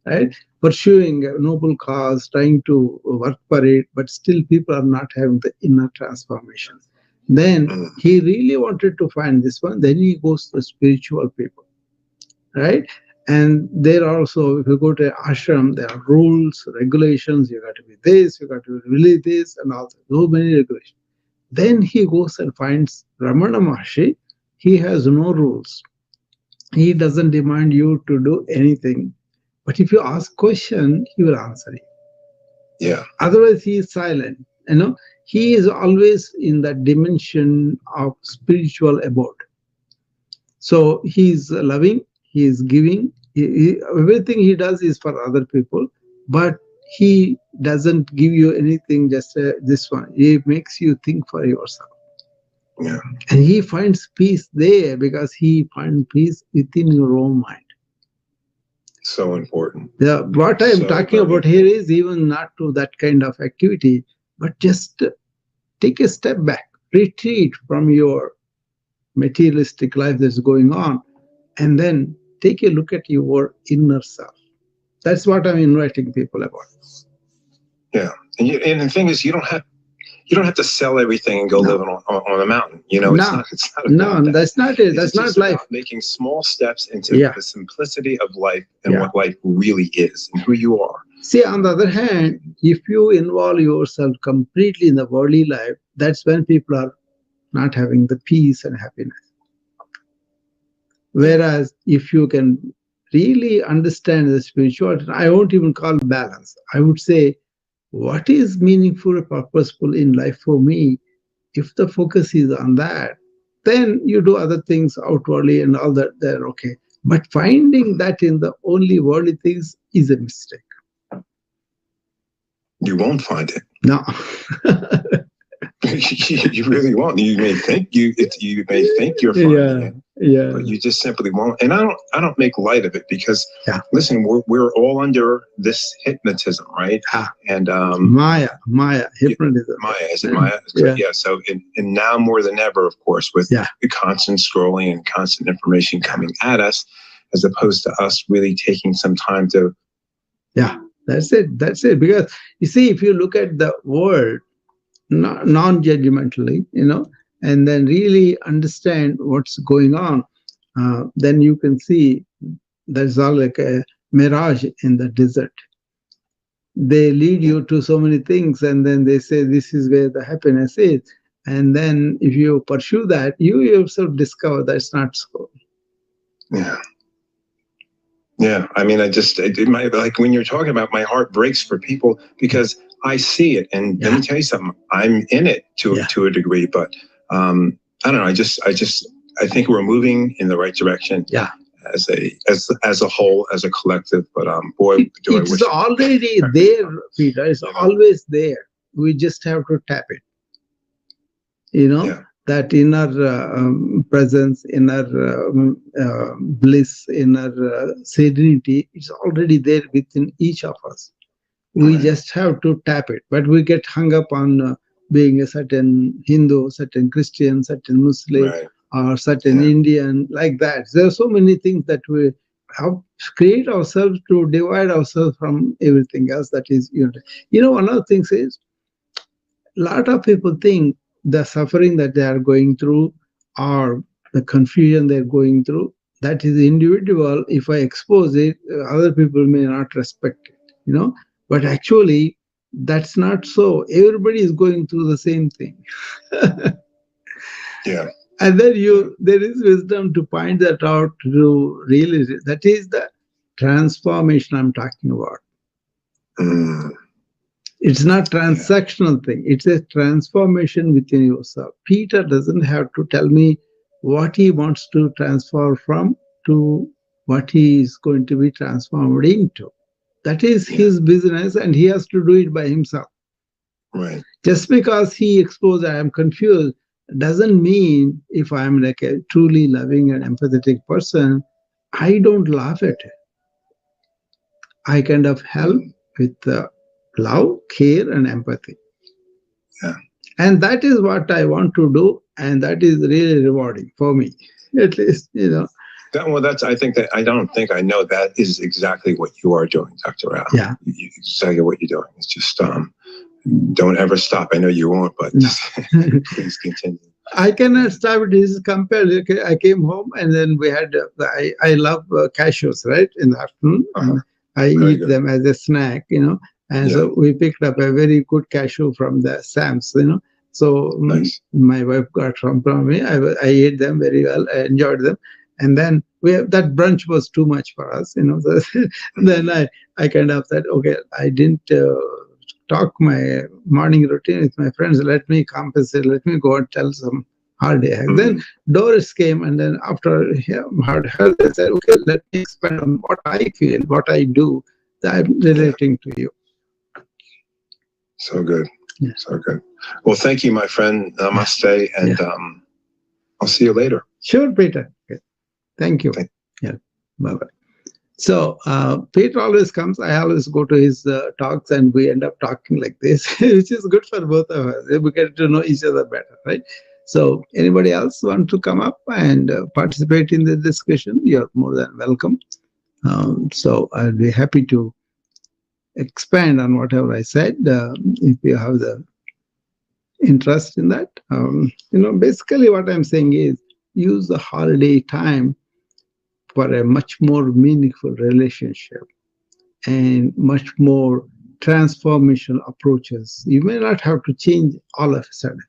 right? Pursuing a noble cause, trying to work for it, but still people are not having the inner transformation. Then he really wanted to find this one. Then he goes to spiritual people, right? And there also, if you go to ashram, there are rules, regulations. You got to be this, you got to be really this, and all that. So many regulations. Then he goes and finds Ramana Maharshi. He has no rules. He doesn't demand you to do anything. But if you ask question, he will answer you. Yeah. Otherwise, he is silent. He is always in that dimension of spiritual abode. So he is loving, he is giving, everything he does is for other people, but he doesn't give you anything just this one. He makes you think for yourself. Yeah. And he finds peace there because he finds peace within your own mind. So important. Yeah, what I'm talking about here is even not to that kind of activity, but just take a step back, retreat from your materialistic life that's going on, and then take a look at your inner self. That's what I'm inviting people about. Yeah, and the thing is, you don't have to sell everything and go live on a mountain. It's not about that. That's not it. That's not life. Making small steps into the simplicity of life and what life really is and who you are. See, on the other hand, if you involve yourself completely in the worldly life, that's when people are not having the peace and happiness. Whereas if you can really understand the spirituality, I won't even call balance. I would say, what is meaningful or purposeful in life for me? If the focus is on that, then you do other things outwardly and all that, they're okay. But finding that in the only worldly things is a mistake. You won't find it. No. You really won't. You may think you may think you're finding it, but you just simply won't. And I don't make light of it because listen, we're all under this hypnotism, right? And Maya, hypnotism. Maya, is it Maya? Yeah. So and now more than ever, of course, with the constant scrolling and constant information coming at us, as opposed to us really taking some time to. Yeah, that's it. Because you see, if you look at the world non-judgmentally, and then really understand what's going on, then you can see there's all like a mirage in the desert. They lead you to so many things, and then they say this is where the happiness is. And then if you pursue that, you yourself discover that's not so. Yeah. Yeah. I mean, like when you're talking about, my heart breaks for people because I see it. And let me tell you something, I'm in it to a degree, but I don't know. I think we're moving in the right direction. Yeah. As a whole, as a collective, but boy, do I wish it's already there, Peter. It's always there. We just have to tap it. That inner presence, inner bliss, inner serenity. It's already there within each of us. We just have to tap it. But we get hung up on being a certain Hindu, certain Christian, certain Muslim, or certain Indian, like that. There are so many things that we have create ourselves to divide ourselves from everything else that is unity. One of the things is, a lot of people think the suffering that they are going through or the confusion they're going through, that is individual. If I expose it, other people may not respect it, but actually that's not so. Everybody is going through the same thing. And then there is wisdom to point that out, to really, that is the transformation I'm talking about. It's not transactional thing. It's a transformation within yourself. Peter doesn't have to tell me what he wants to transform from to what he is going to be transformed into. That is his business, and he has to do it by himself. Right. Just because he exposed I am confused doesn't mean if I'm like a truly loving and empathetic person, I don't laugh at it. I kind of help with love, care, and empathy. Yeah. And that is what I want to do, and that is really rewarding for me, at least, I think that I don't think I know that is exactly what you are doing, Dr. Rao. Yeah. Exactly what you're doing. It's just don't ever stop. I know you won't, but just please continue. I cannot stop it. This is compared. Okay, I came home and then we had, I love cashews, right, in the afternoon. I eat them as a snack, and so we picked up a very good cashew from the Sam's, So my wife got from me. I ate them very well. I enjoyed them. And then that brunch was too much for us, So then I kind of said, okay, I didn't talk my morning routine with my friends. Let me compensate. Let me go and tell some holiday hack. Then Doris came, and then after heard her, they said, okay, let me expand on what I feel, what I do, that I'm relating to you. So good. Yeah. So good. Well, thank you, my friend. Namaste, and I'll see you later. Sure, Peter. Okay. Thank you. Yeah. Bye-bye. So Peter always comes. I always go to his talks, and we end up talking like this, which is good for both of us. We get to know each other better, right? So anybody else want to come up and participate in the discussion? You're more than welcome. So I'll be happy to expand on whatever I said if you have the interest in that. Basically what I'm saying is use the holiday time for a much more meaningful relationship and much more transformational approaches. You may not have to change all of a sudden,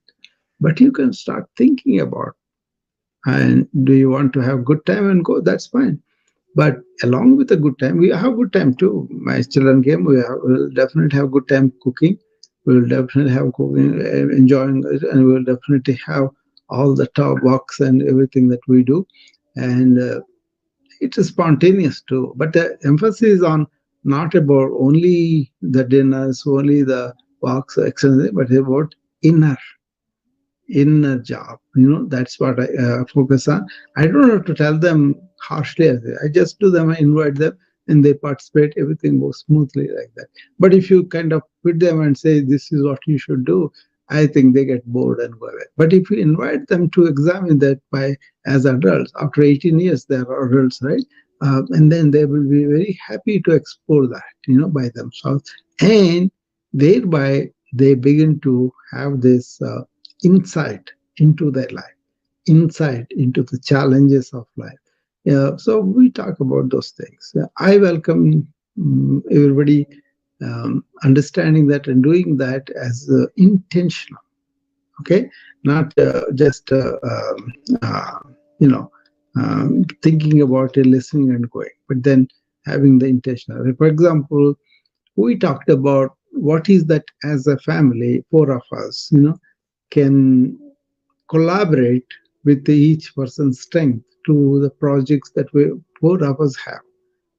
but you can start thinking about, and do you want to have good time and go? That's fine. But along with a good time, we have good time too. My children came, we'll definitely have good time cooking. We'll definitely have cooking, enjoying it, and we'll definitely have all the talk walks and everything that we do. And it is spontaneous too, but the emphasis is on not about only the dinners, only the walks, exercise, but about inner inner job. That's what I focus on. I don't have to tell them harshly. I just do them, I invite them, and they participate. Everything goes smoothly like that. But if you kind of put them and say this is what you should do, I think they get bored and go away. But if you invite them to examine that by as adults, after 18 years they are adults, right? And then they will be very happy to explore that, by themselves, and thereby they begin to have this insight into their life, insight into the challenges of life. Yeah, so we talk about those things. I welcome everybody understanding that and doing that as intentional. Okay, not just you know thinking about it, listening and going, but then having the intentional. For example, we talked about what is that as a family, four of us, can collaborate with each person's strength to the projects that we both of us have,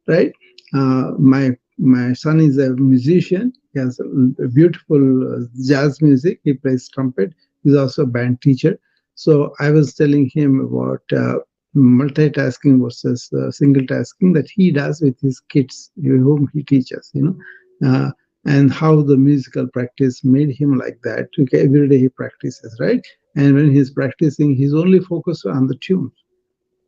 right? My son is a musician. He has a beautiful jazz music. He plays trumpet. He's also a band teacher. So I was telling him about multitasking versus single tasking that he does with his kids, whom he teaches. And how the musical practice made him like that. Okay, every day he practices, right? And when he's practicing, he's only focused on the tune.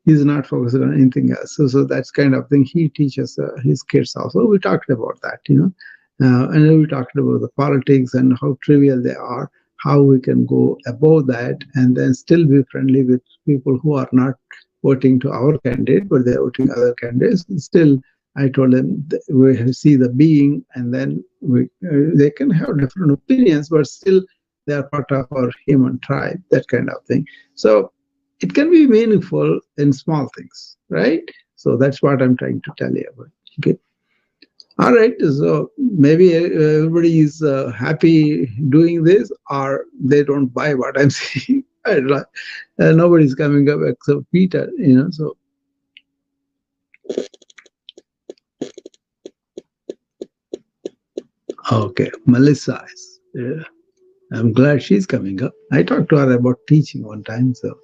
He's not focused on anything else. So that's kind of thing he teaches his kids also. We talked about that, and then we talked about the politics and how trivial they are, how we can go above that and then still be friendly with people who are not voting to our candidate, but they're voting other candidates. Still, I told them we see the being, and then they can have different opinions, but still they are part of our human tribe, that kind of thing. So it can be meaningful in small things, right? So that's what I'm trying to tell you about. Okay. All right. So maybe everybody is happy doing this, or they don't buy what I'm saying. Nobody's coming up except Peter, So okay, Melissa is. Yeah. I'm glad she's coming up. I talked to her about teaching one time. So,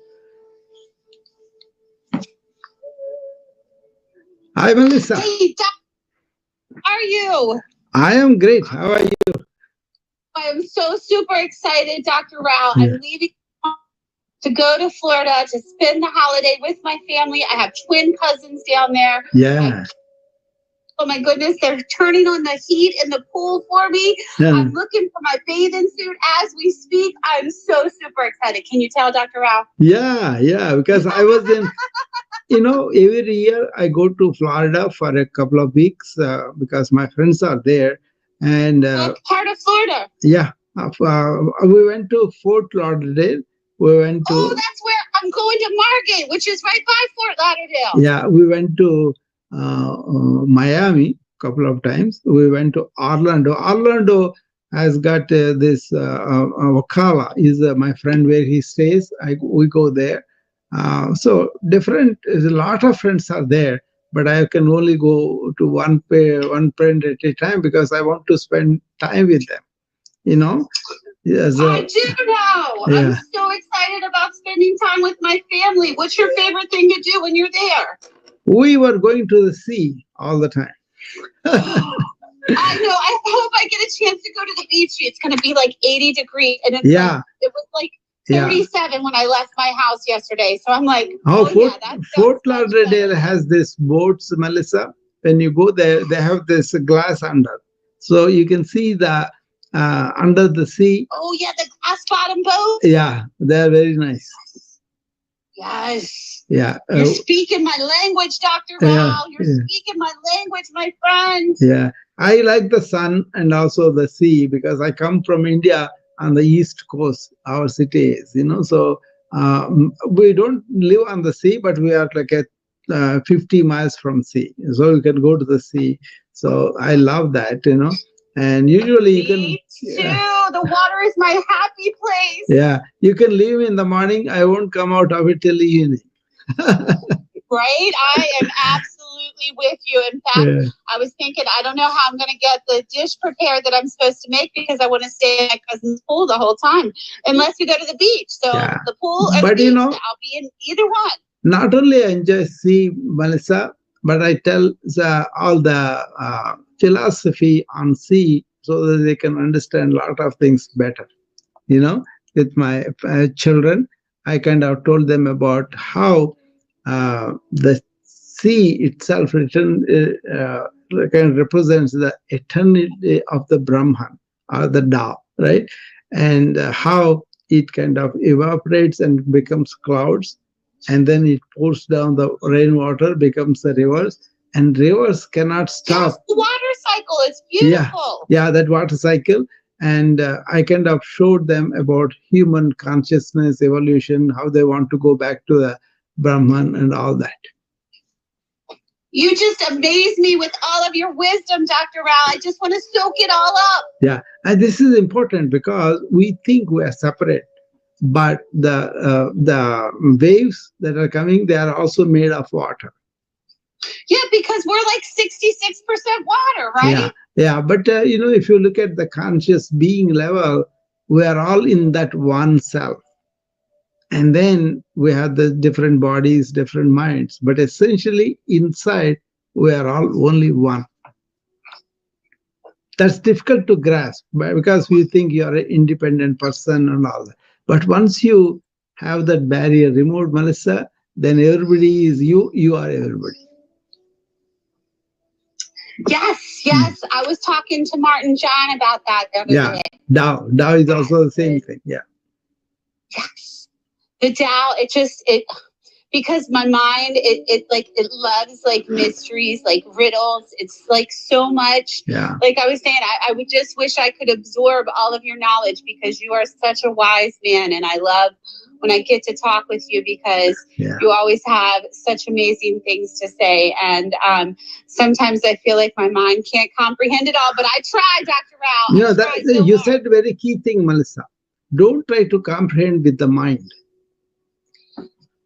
hi, Melissa. Hey, how are you? I am great. How are you? I am so super excited, Dr. Rao. Yeah. I'm leaving to go to Florida to spend the holiday with my family. I have twin cousins down there. Yeah. Oh my goodness, they're turning on the heat in the pool for me. Yeah. I'm looking for my bathing suit as we speak. I'm so super excited. Can you tell, Dr. Rao? Yeah, because I was in, every year I go to Florida for a couple of weeks because my friends are there. And what part of Florida? Yeah, we went to Fort Lauderdale. We went to. Oh, that's where I'm going to Margate, which is right by Fort Lauderdale. Yeah, we went to Miami a couple of times. We went to Orlando. Orlando has got this Wakala is my friend where he stays. We go there. So different. A lot of friends are there, but I can only go to one friend at a time because I want to spend time with them. Yes, I do know. Yeah. I'm so excited about spending time with my family. What's your favorite thing to do when you're there? We were going to the sea all the time. I know. I hope I get a chance to go to the beach. It's going to be like 80 degrees. And it was like 37 when I left my house yesterday. So I'm like, Fort Lauderdale has this boats, Melissa. When you go there, they have this glass under. So you can see the under the sea. Oh, yeah, the glass bottom boat. Yeah, they're very nice. Yes. Yeah. You're speaking my language, Dr. Rao. You're speaking my language, my friend. Yeah. I like the sun and also the sea because I come from India on the east coast, our city is, So we don't live on the sea, but we are like at 50 miles from sea. So you can go to the sea. So I love that, And usually you can. Me too. The water is my happy place. Yeah. You can leave in the morning. I won't come out of it till the evening. Right? I am absolutely with you. In fact, I was thinking, I don't know how I'm going to get the dish prepared that I'm supposed to make because I want to stay in my cousin's pool the whole time, unless we go to the beach. So the pool or the beach, I'll be in either one. Not only I enjoy sea, Melissa, but I tell all the philosophy on sea so that they can understand a lot of things better. With my children, I kind of told them about how the sea itself kind of represents the eternity of the Brahman or the Tao, right? And how it kind of evaporates and becomes clouds, and then it pours down the rainwater, becomes the rivers, and rivers cannot stop. Yes, the water cycle is beautiful. Yeah, that water cycle. And I kind of showed them about human consciousness, evolution, how they want to go back to the Brahman and all that. You just amaze me with all of your wisdom, Dr. Rao. I just want to soak it all up. Yeah, and this is important because we think we are separate, but the waves that are coming, they are also made of water. Yeah, because we're like 66% water, right? Yeah. But if you look at the conscious being level, we are all in that one self. And then we have the different bodies, different minds. But essentially, inside, we are all only one. That's difficult to grasp because we think you are an independent person and all that. But once you have that barrier removed, Melissa, then everybody is you, you are everybody. Yes. I was talking to Martin John about that the other day. Tao is also the same thing. Yeah. Yes. The Tao, because my mind, it loves like mysteries, like riddles. It's like so much. Yeah. Like I was saying, I would just wish I could absorb all of your knowledge because you are such a wise man. And I love when I get to talk with you because you always have such amazing things to say. And sometimes I feel like my mind can't comprehend it all, but I try, Dr. Rao. You said a very key thing, Melissa. Don't try to comprehend with the mind.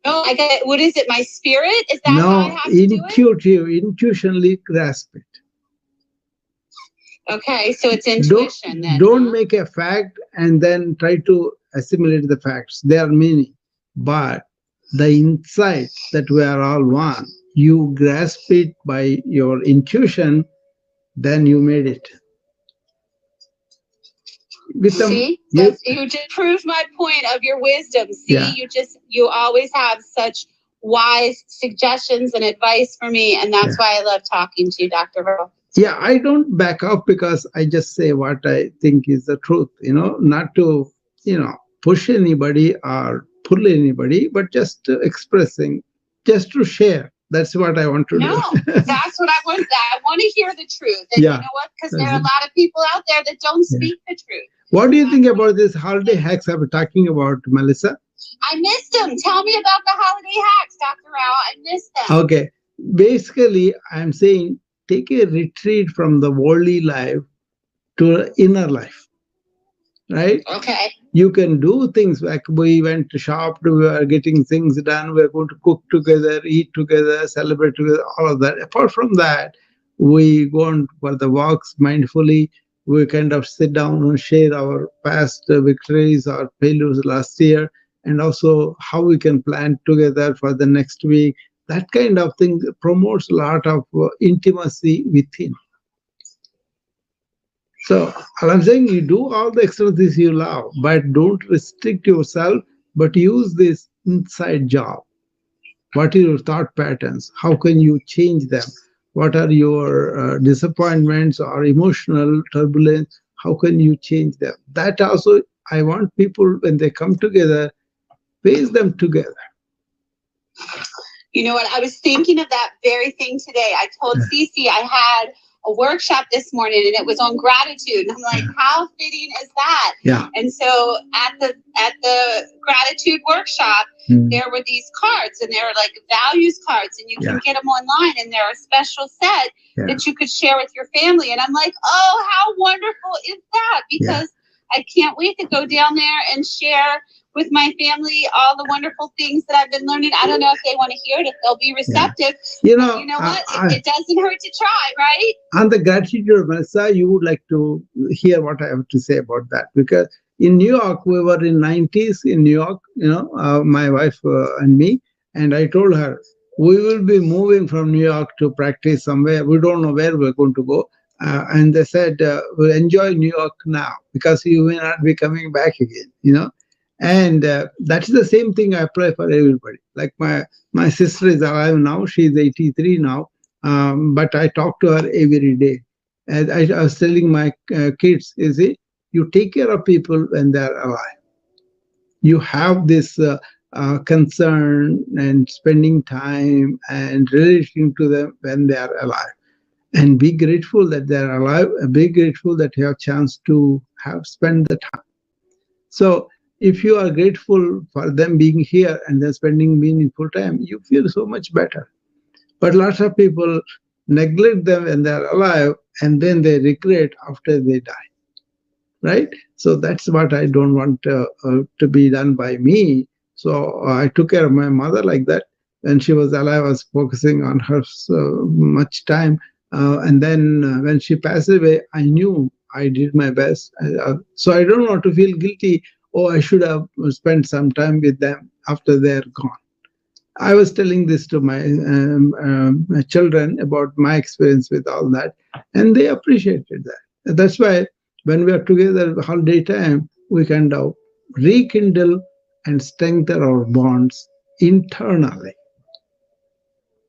No, I get it. What is it? My spirit? Is that how I have to do it? Intuitionally grasp it. Okay, so it's intuition then. Don't make a fact and then try to assimilate the facts. They are many. But the insight that we are all one, you grasp it by your intuition, then you made it. See, you just proved my point of your wisdom. See, you always have such wise suggestions and advice for me, and that's why I love talking to you, Dr. Rao. Yeah, I don't back up because I just say what I think is the truth, not to, push anybody or pull anybody, but just expressing, just to share. That's what I want to do. No, that's what I want. I want to hear the truth. And you know what? Because there are a lot of people out there that don't speak the truth. What do you think about this holiday hacks I was talking about, Melissa? I missed them. Tell me about the holiday hacks, Dr. Rao. I missed them. Okay. Basically, I'm saying take a retreat from the worldly life to inner life. Right? Okay. You can do things like we went to shop, we are getting things done, we're going to cook together, eat together, celebrate together, all of that. Apart from that, we go on for the walks mindfully. We kind of sit down and share our past victories or failures last year, and also how we can plan together for the next week. That kind of thing promotes a lot of intimacy within. So all I'm saying, you do all the extra things you love, but don't restrict yourself, but use this inside job. What are your thought patterns? How can you change them? What are your disappointments or emotional turbulence? How can you change them? That also, I want people, when they come together, face them together. You know what? I was thinking of that very thing today. I told Cece I had a workshop this morning and it was on gratitude. And I'm like, how fitting is that? Yeah. And so at the gratitude workshop, there were these cards, and they were like values cards, and you can get them online, and they're a special set that you could share with your family. And I'm like, oh, how wonderful is that? Because I can't wait to go down there and share with my family all the wonderful things that I've been learning. I don't know if they want to hear it, if they'll be receptive. You know, What? It doesn't hurt to try, right? On the gratitude, Melissa, you would like to hear what I have to say about that, because in New York, we were in 90s in New York, my wife and me, and I told her, we will be moving from New York to practice somewhere. We don't know where we're going to go. And they said, we'll enjoy New York now because you may not be coming back again. And that's the same thing I apply for everybody. Like my sister is alive now. She's 83 now. But I talk to her every day. And I was telling my kids, you take care of people when they're alive. You have this concern and spending time and relating to them when they are alive. And be grateful that they're alive, be grateful that you have a chance to spend the time. So if you are grateful for them being here and they're spending meaningful time, you feel so much better. But lots of people neglect them when they're alive, and then they regret after they die. Right? So that's what I don't want to be done by me. So I took care of my mother like that. When she was alive, I was focusing on her so much time. And then when she passed away, I knew I did my best. So I don't want to feel guilty. Oh, I should have spent some time with them after they're gone. I was telling this to my children about my experience with all that, and they appreciated that. That's why when we are together holiday time, we can now rekindle and strengthen our bonds internally.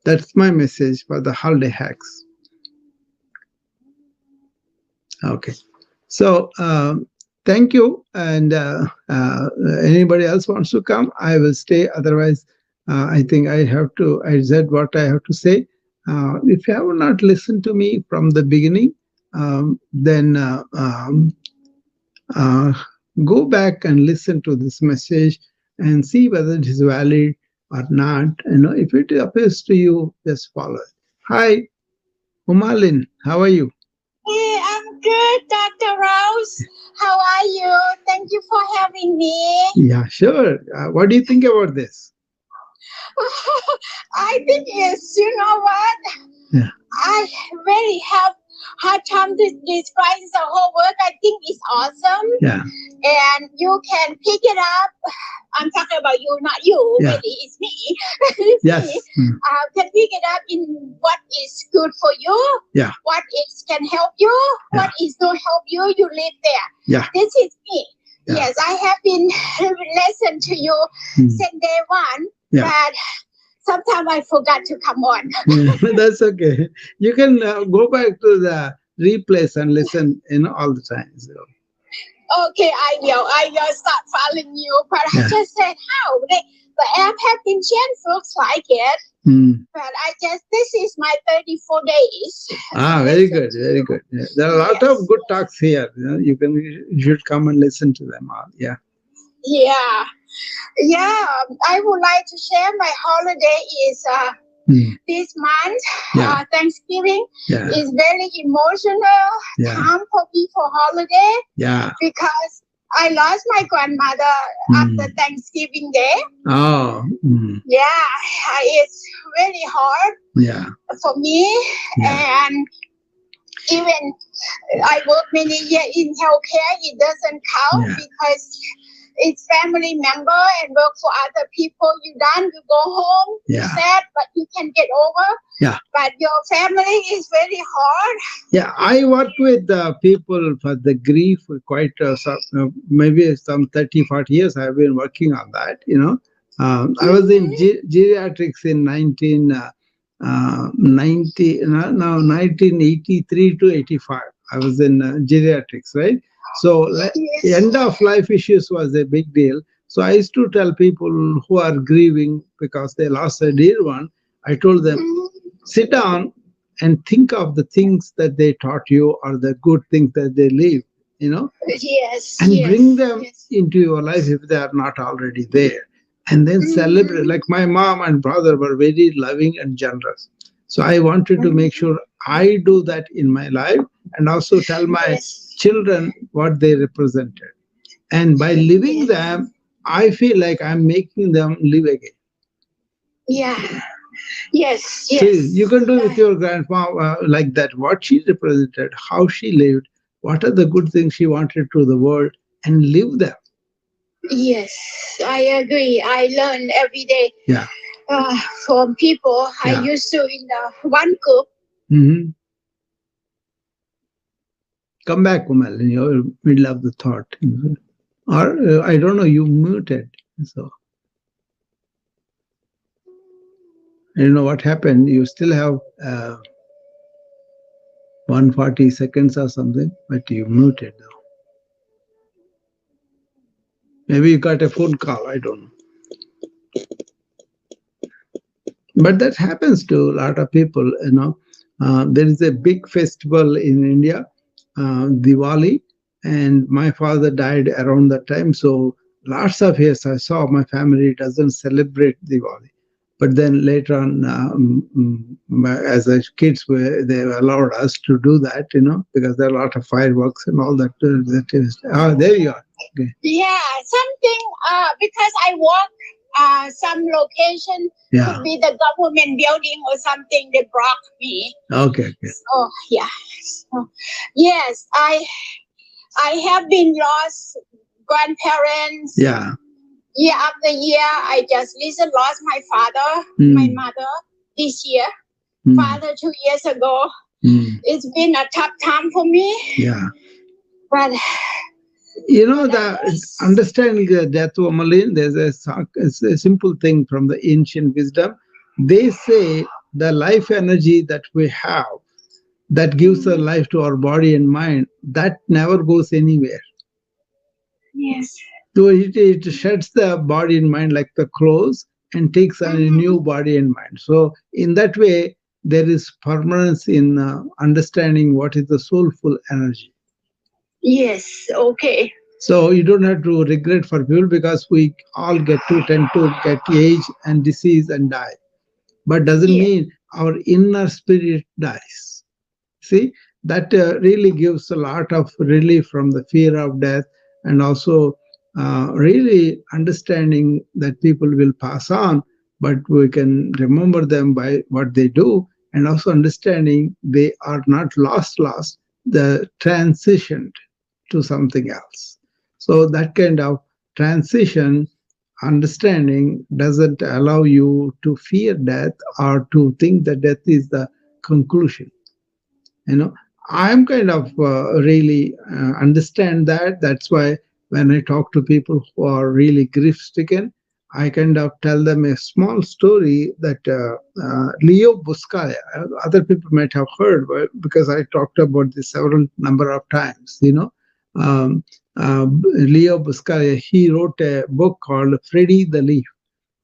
That's my message for the holiday hacks. Okay, so thank you. And anybody else wants to come, I will stay. Otherwise, I think I said what I have to say. If you have not listened to me from the beginning, then go back and listen to this message and see whether it is valid or not. If it appeals to you, just follow it. Hi, Umalin, how are you? Hey, I'm good, Dr. Rose. How are you? Thank you for having me. Yeah, sure. What do you think about this? I think it's, you know what? Yeah. I really have hard time to describe the whole work. I think it's awesome. Yeah. And you can pick it up. I'm talking about you, not you. Yeah. Maybe it's me. It's Yes. me. Can pick it up in what is good for you. Yeah. What is can help you. Yeah. What is don't help you. You live there. Yeah. This is me. Yeah. Yes, I have been listening to you since day one. Yeah. But sometimes I forgot to come on. That's okay. You can go back to the replays and listen, all the time. So. Okay, I will start following you. But I just said, how? The app have been changed, looks like it. But I guess this is my 34 days. Very good, very good. Yeah. There are a lot of good talks here. You should come and listen to them all. Yeah. Yeah, I would like to share my holiday is this month. Thanksgiving is very emotional time for me for holiday. Yeah. Because I lost my grandmother after Thanksgiving Day. Oh. Yeah, it's really hard. Yeah. For me. Yeah. And even I work many years in healthcare, it doesn't count because it's family member and work for other people. You done, you go home, you sad, but you can get over. Yeah. But your family is very hard. Yeah, I work with people for the grief for quite maybe some 30, 40 years. I've been working on that, I was in geriatrics in 1983 to 85. I was in geriatrics, right? So end of life issues was a big deal. So I used to tell people who are grieving because they lost a dear one, I told them, sit down and think of the things that they taught you or the good things that they live, Yes. And bring them into your life if they are not already there. And then celebrate. Like my mom and brother were very loving and generous. So I wanted to make sure I do that in my life and also tell my children what they represented. And by living them, I feel like I'm making them live again. Yeah. Yes. Yes. See, you can do with your grandma like that, what she represented, how she lived, what are the good things she wanted to the world, and live them. Yes, I agree. I learn every day. Yeah. From people. I used to in the one group. Mm-hmm. Come back, Umal, in your middle of the thought. Or, I don't know, you muted. So, I don't know what happened. You still have 140 seconds or something, but you muted now. Maybe you got a phone call, I don't know. But that happens to a lot of people, there is a big festival in India, Diwali, and my father died around that time. So lots of years I saw my family doesn't celebrate Diwali. But then later on, as a kids, they allowed us to do that, because there are a lot of fireworks and all that. There you are. Okay. Yeah, something because I walk some location could be the government building or something. They block me. Okay. Oh yeah. So, yes, I have been lost grandparents. Yeah. Year after year, I just recently lost my father, my mother this year. Father 2 years ago. It's been a tough time for me. Yeah. But the understanding the death of Malin, there's a simple thing from the ancient wisdom. They say the life energy that we have, that gives a life to our body and mind, that never goes anywhere. Yes. So it sheds the body and mind like the clothes and takes on a new body and mind. So in that way, there is permanence in understanding what is the soulful energy. Yes, okay. So you don't have to regret for people, because we all tend to get age and disease and die. But doesn't mean our inner spirit dies. See, that really gives a lot of relief from the fear of death, and also really understanding that people will pass on, but we can remember them by what they do, and also understanding they are not lost, the transitioned to something else. So that kind of transition understanding doesn't allow you to fear death or to think that death is the conclusion. I'm kind of really understand that. That's why when I talk to people who are really grief stricken, I kind of tell them a small story that Leo Buscaglia, other people might have heard, because I talked about this several number of times. Um, Leo Buscaglia, he wrote a book called Freddie the Leaf.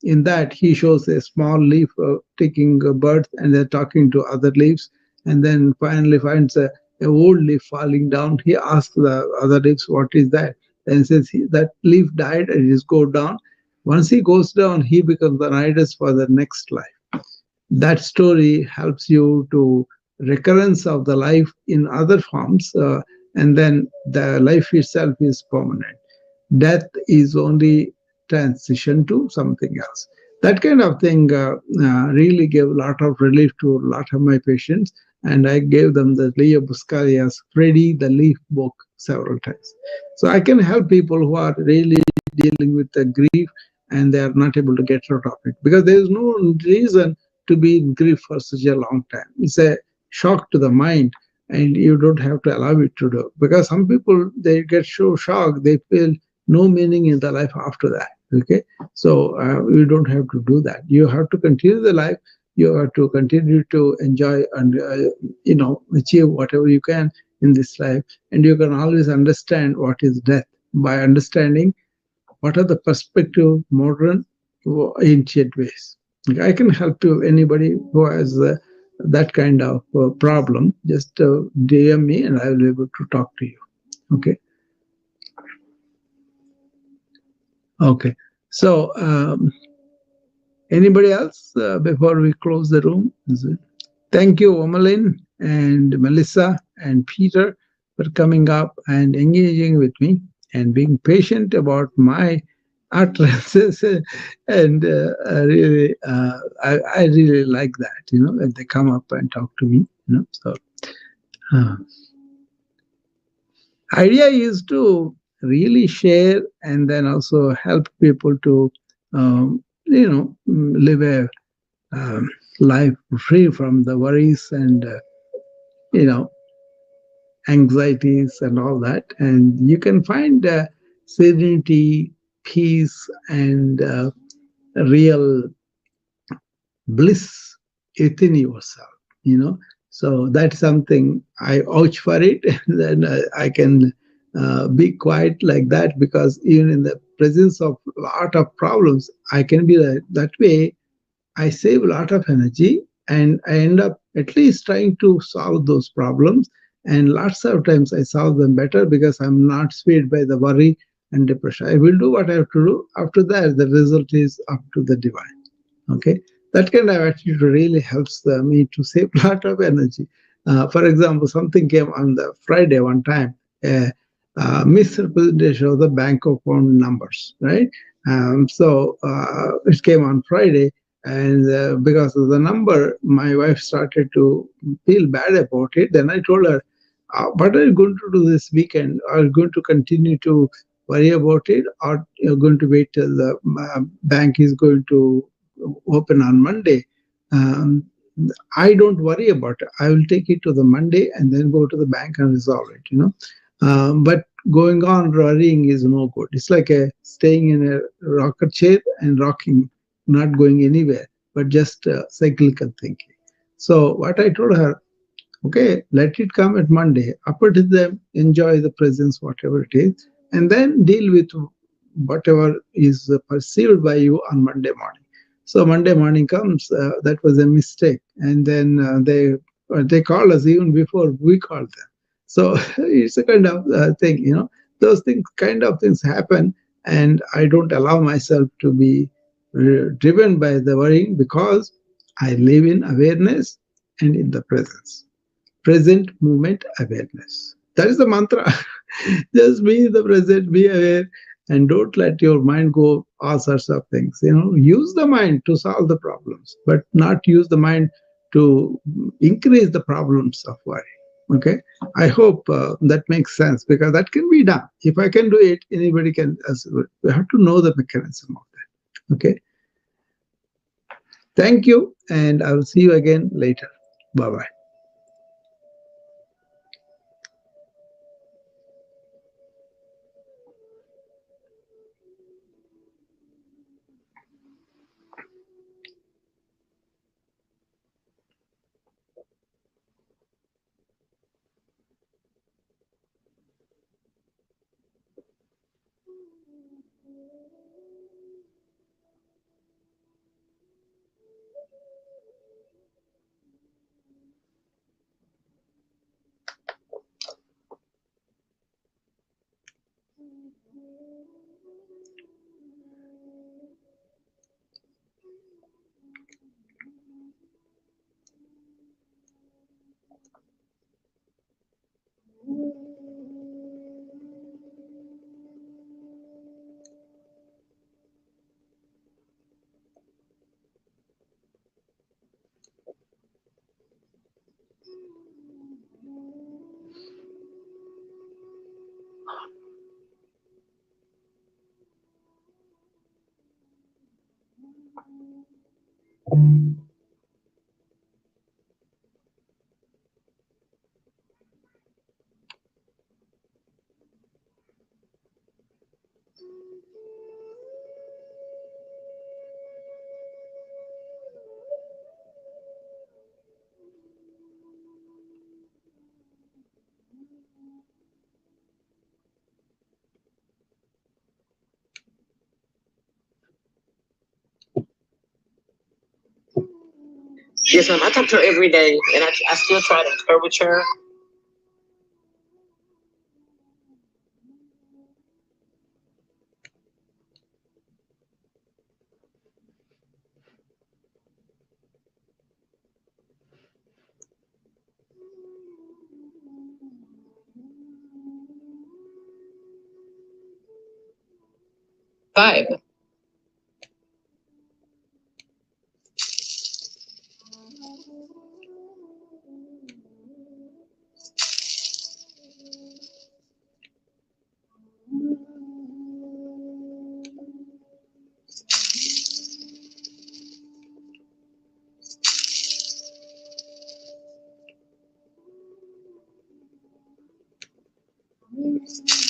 In that, he shows a small leaf taking a birth, and they're talking to other leaves, and then finally finds a old leaf falling down. He asks the other leaves, what is that? And says, that leaf died and it is go down. Once he goes down, he becomes the nidus for the next life. That story helps you to recurrence of the life in other forms, and then the life itself is permanent. Death is only transition to something else. That kind of thing really gave a lot of relief to a lot of my patients, and I gave them the Leo Buscaglia's Freddie the Leaf book several times. So I can help people who are really dealing with the grief and they are not able to get out of it, because there is no reason to be in grief for such a long time. It's a shock to the mind, and you don't have to allow it to do, because some people, they get so shocked, they feel no meaning in the life after that. Okay, so you don't have to do that. You have to continue the life. You have to continue to enjoy and achieve whatever you can in this life, and you can always understand what is death by understanding what are the perspective modern ancient ways. Okay, I can help you, anybody who has that kind of problem. Just DM me and I will be able to talk to you. Okay. Okay. So, anybody else before we close the room? Thank you, Omalin and Melissa and Peter, for coming up and engaging with me and being patient about my utterances, and really, I really like that. When they come up and talk to me. So uh, idea is to really share and then also help people to live a um, life free from the worries and you know anxieties and all that, and you can find serenity, peace, and real bliss within yourself. you know so that's something I vouch for it. Then I can be quiet like that, because even in the presence of a lot of problems I can be that way. I save a lot of energy, and I end up at least trying to solve those problems. And lots of times I solve them better because I'm not swayed by the worry and depression. I will do what I have to do. After that, the result is up to the divine. Okay, that kind of attitude really helps me to save a lot of energy. For example, something came on the Friday one time, misrepresentation of the bank account numbers, right? So it came on Friday, and because of the number, my wife started to feel bad about it. Then I told her, what are you going to do this weekend? Are you going to continue to worry about it, or you're going to wait till the bank is going to open on Monday? Um, I don't worry about it. I will take it to the Monday and then go to the bank and resolve it. But going on worrying is no good. It's like staying in a rocker chair and rocking, not going anywhere, but just cyclical thinking. So what I told her, okay, let it come at Monday. Up to them, enjoy the presence, whatever it is, and then deal with whatever is perceived by you on Monday morning. So Monday morning comes, that was a mistake, and then they called us even before we called them. So it's a kind of thing. Those things, kind of things happen, and I don't allow myself to be driven by the worrying, because I live in awareness and in the presence. Present moment awareness. That is the mantra. Just be in the present, be aware, and don't let your mind go all sorts of things. Use the mind to solve the problems, but not use the mind to increase the problems of worry. Okay, I hope that makes sense, because that can be done. If I can do it, anybody can as well. We have to know the mechanism of that. Okay, thank you, and I will see you again later. Bye bye. Yes, ma'am. I talk to her every day, and I still try to encourage her. Vibe. Thank you.